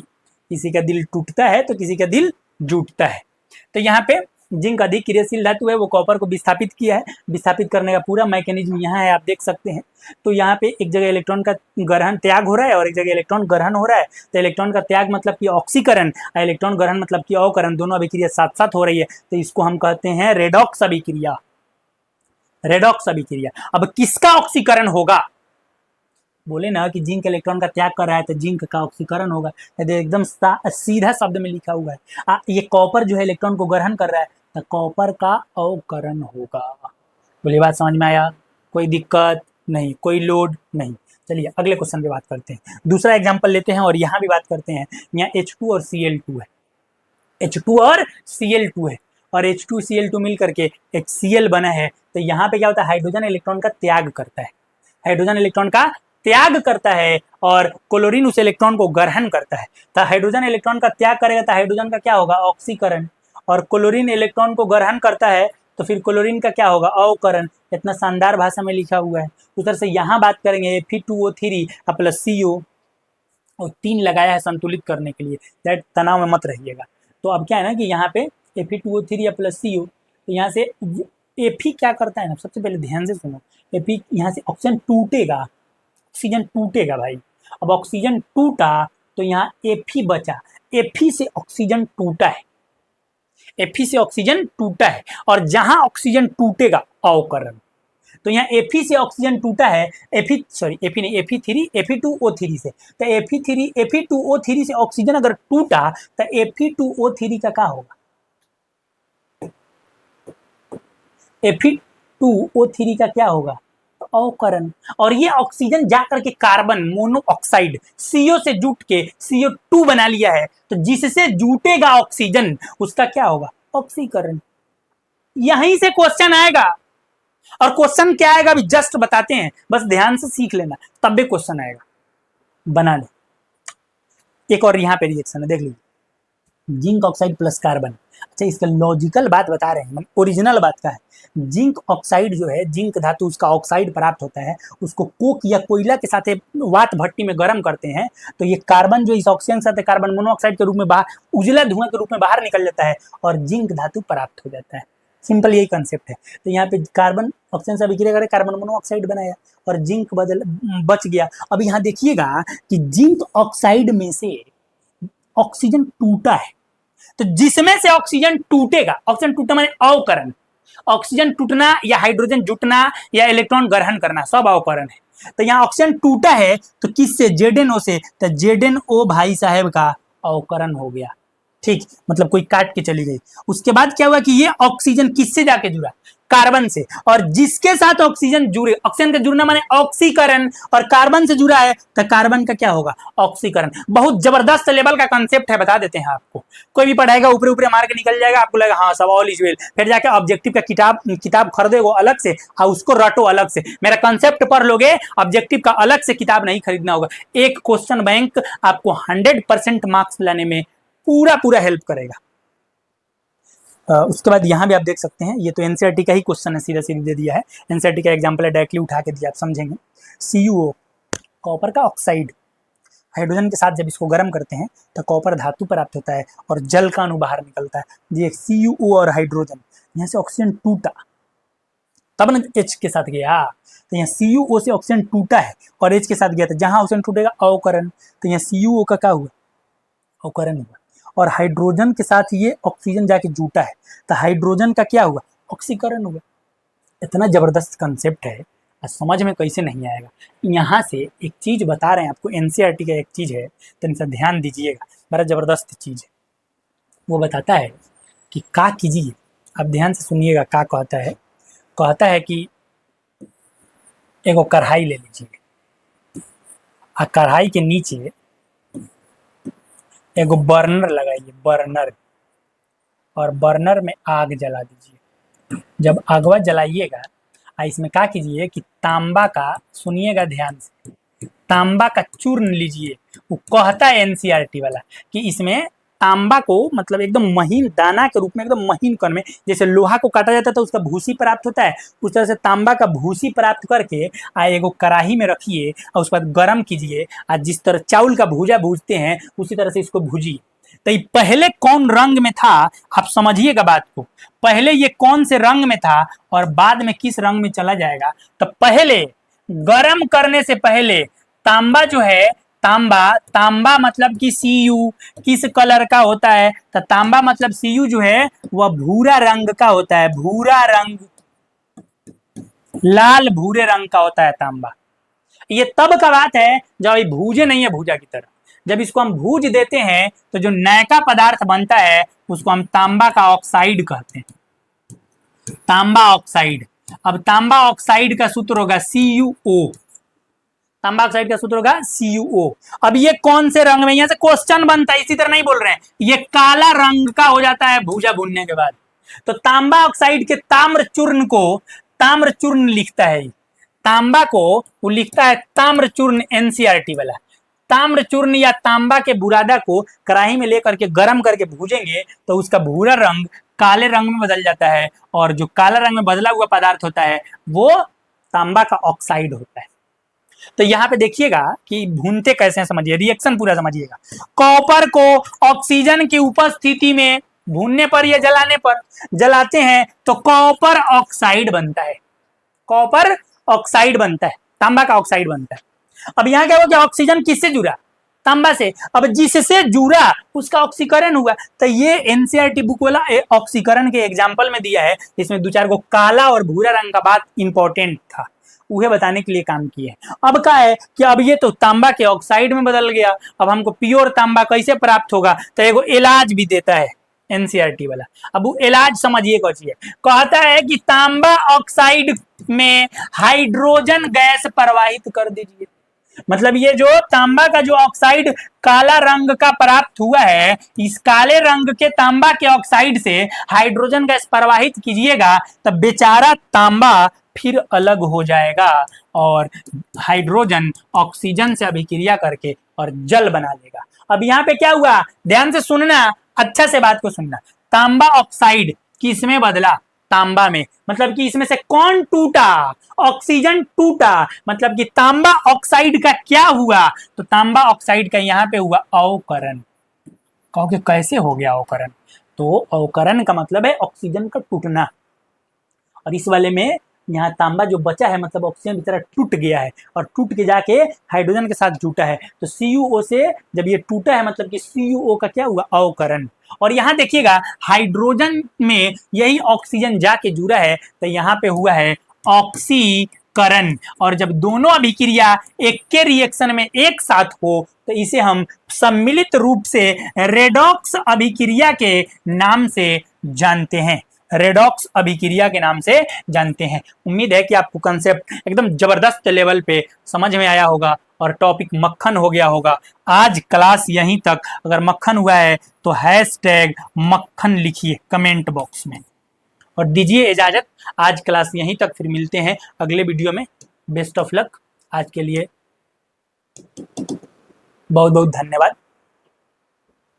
किसी का दिल टूटता है तो किसी का दिल जुटता है। तो यहाँ पे जिंक अधिक क्रियाशील धातु है, वो कॉपर को विस्थापित किया है। विस्थापित करने का पूरा मैकेनिज्म यहाँ है, आप देख सकते हैं। तो यहाँ पे एक जगह इलेक्ट्रॉन का ग्रहण त्याग हो रहा है और एक जगह इलेक्ट्रॉन ग्रहण हो रहा है। तो इलेक्ट्रॉन का त्याग मतलब कि ऑक्सीकरण, इलेक्ट्रॉन ग्रहण मतलब कि अवकरण, दोनों अभिक्रिया साथ साथ हो रही है। तो इसको हम कहते हैं रेडॉक्स अभिक्रिया। रेडॉक्स अभिक्रिया। अब किसका ऑक्सीकरण होगा? बोले ना कि जिंक इलेक्ट्रॉन का त्याग कर रहा है तो जिंक का ऑक्सीकरण होगा। एकदम सीधा शब्द में लिखा हुआ है। ये कॉपर जो है इलेक्ट्रॉन को ग्रहण कर रहा है तो कॉपर का अवकरण होगा। बोलिए बात समझ में आया? कोई दिक्कत नहीं, कोई लोड नहीं। चलिए अगले क्वेश्चन पे बात करते हैं। दूसरा एग्जांपल लेते हैं और यहाँ भी बात करते हैं। यहाँ H2 और Cl2 है। H2 और Cl2 है और H2 Cl2 मिल करके HCl बना है। तो यहाँ पे क्या होता है? हाइड्रोजन इलेक्ट्रॉन का त्याग करता है। हाइड्रोजन इलेक्ट्रॉन का त्याग करता है और क्लोरीन उस इलेक्ट्रॉन को ग्रहण करता है। तो हाइड्रोजन इलेक्ट्रॉन का त्याग करेगा तो हाइड्रोजन का क्या होगा? ऑक्सीकरण। और क्लोरीन इलेक्ट्रॉन को ग्रहण करता है तो फिर क्लोरीन का क्या होगा? अवकरण। इतना शानदार भाषा में लिखा हुआ है। उधर से यहाँ बात करेंगे Fe2O3 प्लस CO और 3 लगाया है संतुलित करने के लिए, दैट तनाव में मत रहिएगा। तो अब क्या है ना कि यहाँ पे Fe2O3 प्लस CO, तो यहाँ से Fe क्या करता है ना, सबसे पहले ध्यान से सुनो। Fe यहाँ से ऑक्सीजन टूटेगा, ऑक्सीजन टूटेगा भाई। अब ऑक्सीजन टूटा तो यहाँ Fe बचा। Fe से ऑक्सीजन टूटा है, Fe से ऑक्सीजन टूटा है और जहां ऑक्सीजन टूटेगा अवकरण। तो यहाँ Fe से ऑक्सीजन टूटा है, Fe नहीं, Fe2O3 से। तो Fe2O3 से ऑक्सीजन अगर टूटा तो Fe2O3 का क्या होगा? Fe2O3 का क्या होगा? अवकरण। और ये ऑक्सीजन जाकर के कार्बन मोनोऑक्साइड CO से जुट के CO2 बना लिया है। तो जिससे जुटेगा ऑक्सीजन उसका क्या होगा? ऑक्सीकरण। यहीं से क्वेश्चन आएगा। और क्वेश्चन क्या आएगा अभी जस्ट बताते हैं, बस ध्यान से सीख लेना तब भी क्वेश्चन आएगा। बना ले। एक और यहाँ पे रिएक्शन है, देख लीजिए। Zinc oxide plus carbon. अच्छा, इसका लॉजिकल बात बता रहे हैं, ओरिजिनल बात का है। जिंक ऑक्साइड जो है, जिंक धातु उसका ऑक्साइड प्राप्त होता है, उसको कोक या कोयला के साथ वात भट्टी में गर्म करते हैं तो ये कार्बन जो इस ऑक्सीजन के साथ कार्बन मोनोऑक्साइड के रूप में बाहर, उजला धुआं के रूप में बाहर निकल जाता है और जिंक धातु प्राप्त हो जाता है। सिंपल यही कंसेप्ट है। तो यहाँ पे कार्बन ऑक्सीजन से अभिक्रिया करे, कार्बन मोनोऑक्साइड बनाया और जिंक बच गया। अब यहाँ देखिएगा कि जिंक ऑक्साइड में से ऑक्सीजन टूटा है, तो जिसमें से ऑक्सीजन टूटेगा, ऑक्सीजन टूटना माने अवकरण। ऑक्सीजन टूटना या हाइड्रोजन जुटना या इलेक्ट्रॉन ग्रहण करना सब अवकरण है। तो यहाँ ऑक्सीजन टूटा है तो किससे? ZNO से। तो ZNO भाई साहब का अवकरण हो गया। ठीक, मतलब कोई काट के चली गई। उसके बाद क्या हुआ कि ये ऑक्सीजन किससे जाके जुड़ा? कार्बन से। और जिसके साथ ऑक्सीजन जुड़े, ऑक्सीजन का जुड़ना माने ऑक्सीकरण, और कार्बन से जुड़ा है तो कार्बन का क्या होगा? ऑक्सीकरण। बहुत जबरदस्त लेवल का कंसेप्ट है, बता देते हैं आपको। कोई भी पढ़ाएगा ऊपर ऊपर मार के निकल जाएगा, आपको लगेगा हाँ सब ऑल इज वेल। फिर जाके ऑब्जेक्टिव का किताब खरीदे वो अलग से और उसको रटो अलग से। मेरा कंसेप्ट पढ़ लोगे, ऑब्जेक्टिव का अलग से किताब नहीं खरीदना होगा। एक क्वेश्चन बैंक आपको 100% मार्क्स लाने में पूरा हेल्प करेगा। उसके बाद यहाँ भी आप देख सकते हैं, ये तो एनसीईआरटी का ही क्वेश्चन है, सीधा सीधा दे दिया है। एनसीईआरटी का एग्जांपल है, डायरेक्टली उठा के दिया, आप समझेंगे। CuO, कॉपर का ऑक्साइड, हाइड्रोजन के साथ जब इसको गर्म करते हैं तो कॉपर धातु प्राप्त होता है और जल का अणु बाहर निकलता है। ये CuO और हाइड्रोजन, यहाँ से ऑक्सीजन टूटा तब न H के साथ गया। तो यहाँ CuO से ऑक्सीजन टूटा है और H के साथ गया था, जहां ऑक्सीजन टूटेगा अवकरण। तो यहाँ CuO का क्या हुआ? अवकरण हुआ। और हाइड्रोजन के साथ ये ऑक्सीजन जाके जुटा है तो हाइड्रोजन का क्या हुआ? ऑक्सीकरण हुआ। इतना जबरदस्त कंसेप्ट है, समझ में कैसे नहीं आएगा। यहाँ से एक चीज बता रहे हैं आपको, एनसीईआरटी का एक चीज है, तो इनसे ध्यान दीजिएगा, बड़ा जबरदस्त चीज है। वो बताता है कि का कीजिए, आप ध्यान से सुनिएगा। का कहता है कि एगो कढ़ाई ले लीजिए और कढ़ाई के नीचे एगो बर्नर लगाइए, बर्नर, और बर्नर में आग जला दीजिए। जब आगवा जलाइएगा, इसमें क्या कीजिए कि तांबा का, सुनिएगा ध्यान से, तांबा का चूर्ण लीजिए। वो कहता है एनसीईआरटी वाला कि इसमें तांबा को मतलब एकदम महीन दाना के रूप में, एकदम महीन कण में, जैसे लोहा को काटा जाता है तो उसका भूसी प्राप्त होता है, उस तरह से तांबा का भूसी प्राप्त करके एगो कढ़ाई में रखिए और उसके बाद गर्म कीजिए। और जिस तरह चावल का भूजा भूजते हैं उसी तरह से इसको भूजिए। तो ये पहले कौन रंग में था, आप समझिएगा बात को। पहले ये कौन से रंग में था और बाद में किस रंग में चला जाएगा। तो पहले गर्म करने से पहले तांबा जो है, तांबा मतलब कि Cu किस कलर का होता है, तो तांबा मतलब Cu जो है वह भूरा रंग का होता है, भूरा रंग, लाल भूरे रंग का होता है तांबा। ये तब का बात है जब ये भूजे नहीं है भूजा की तरह। जब इसको हम भूज देते हैं तो जो नयका पदार्थ बनता है उसको हम तांबा का ऑक्साइड कहते हैं, तांबा ऑक्साइड। अब तांबा ऑक्साइड का सूत्र होगा CuO, तांबा ऑक्साइड का सूत्र होगा CuO। अब ये कौन से रंग में, यहां से क्वेश्चन बनता है, इसी तरह नहीं बोल रहे हैं, ये काला रंग का हो जाता है भूजा भूनने के बाद। तो तांबा ऑक्साइड के ताम्र चूर्ण को ताम्र चूर्ण लिखता है, तांबा को वो लिखता है ताम्र चूर्ण, NCERT वाला। ताम्र चूर्ण या तांबा के बुरादा को कढ़ाई में लेकर के गर्म करके भूजेंगे तो उसका भूरा रंग काले रंग में बदल जाता है, और जो काला रंग में बदला हुआ पदार्थ होता है वो तांबा का ऑक्साइड होता है। तो यहाँ पे देखिएगा कि भूनते कैसे हैं, समझिए, रिएक्शन पूरा समझिएगा। कॉपर को ऑक्सीजन की उपस्थिति में भूनने पर या जलाने पर जलाते हैं तो कॉपर ऑक्साइड बनता है, कॉपर ऑक्साइड बनता है, तांबा का ऑक्साइड बनता है। अब यहाँ क्या हुआ कि ऑक्सीजन किससे जुड़ा, तांबा से। अब जिससे जुड़ा उसका ऑक्सीकरण हुआ। तो ये NCERT बुक वाला ऑक्सीकरण के एग्जाम्पल में दिया है, इसमें 2-4 को काला और भूरा रंग का बात इंपॉर्टेंट था, उसे बताने के लिए काम किए। अब क्या है कि अब ये तो तांबा के ऑक्साइड में बदल गया, अब हमको प्योर तांबा कैसे प्राप्त होगा, तो एगो इलाज भी देता है NCERT वाला। अब वो इलाज समझिए कौन है, कहता है कि तांबा ऑक्साइड में हाइड्रोजन गैस प्रवाहित कर दीजिए। मतलब ये जो तांबा का जो ऑक्साइड काला रंग का प्राप्त हुआ है, इस काले रंग के तांबा के ऑक्साइड से हाइड्रोजन गैस प्रवाहित कीजिएगा तब बेचारा तांबा फिर अलग हो जाएगा और हाइड्रोजन ऑक्सीजन से अभिक्रिया करके और जल बना लेगा। अब यहाँ पे क्या हुआ, ध्यान से सुनना, अच्छा से बात को सुनना। तांबा ऑक्साइड किसमें बदला, तांबा में। मतलब कि इसमें से कौन टूटा, ऑक्सीजन टूटा। मतलब कि तांबा ऑक्साइड का क्या हुआ, तो तांबा ऑक्साइड का यहाँ पे हुआ अवकरण। कहोगे कैसे हो गया अवकरण, तो अवकरण का मतलब है ऑक्सीजन का टूटना, और इस वाले में यहाँ तांबा जो बचा है मतलब ऑक्सीजन की तरह टूट गया है और टूट के जाके हाइड्रोजन के साथ जुटा है। तो CuO से जब ये टूटा है मतलब कि CuO का क्या हुआ, अवकरण। और यहाँ देखिएगा हाइड्रोजन में यही ऑक्सीजन जाके जुड़ा है तो यहाँ पे हुआ है ऑक्सीकरण। और जब दोनों अभिक्रिया एक के रिएक्शन में एक साथ हो तो इसे हम सम्मिलित रूप से रेडॉक्स अभिक्रिया के नाम से जानते हैं, रेडॉक्स अभिक्रिया के नाम से जानते हैं। उम्मीद है कि आपको कंसेप्ट एकदम जबरदस्त लेवल पे समझ में आया होगा और टॉपिक मक्खन हो गया होगा। आज क्लास यहीं तक, अगर मक्खन हुआ है तो #मक्खन लिखिए कमेंट बॉक्स में और दीजिए इजाजत। आज क्लास यहीं तक, फिर मिलते हैं अगले वीडियो में। Best of luck. आज के लिए बहुत बहुत धन्यवाद।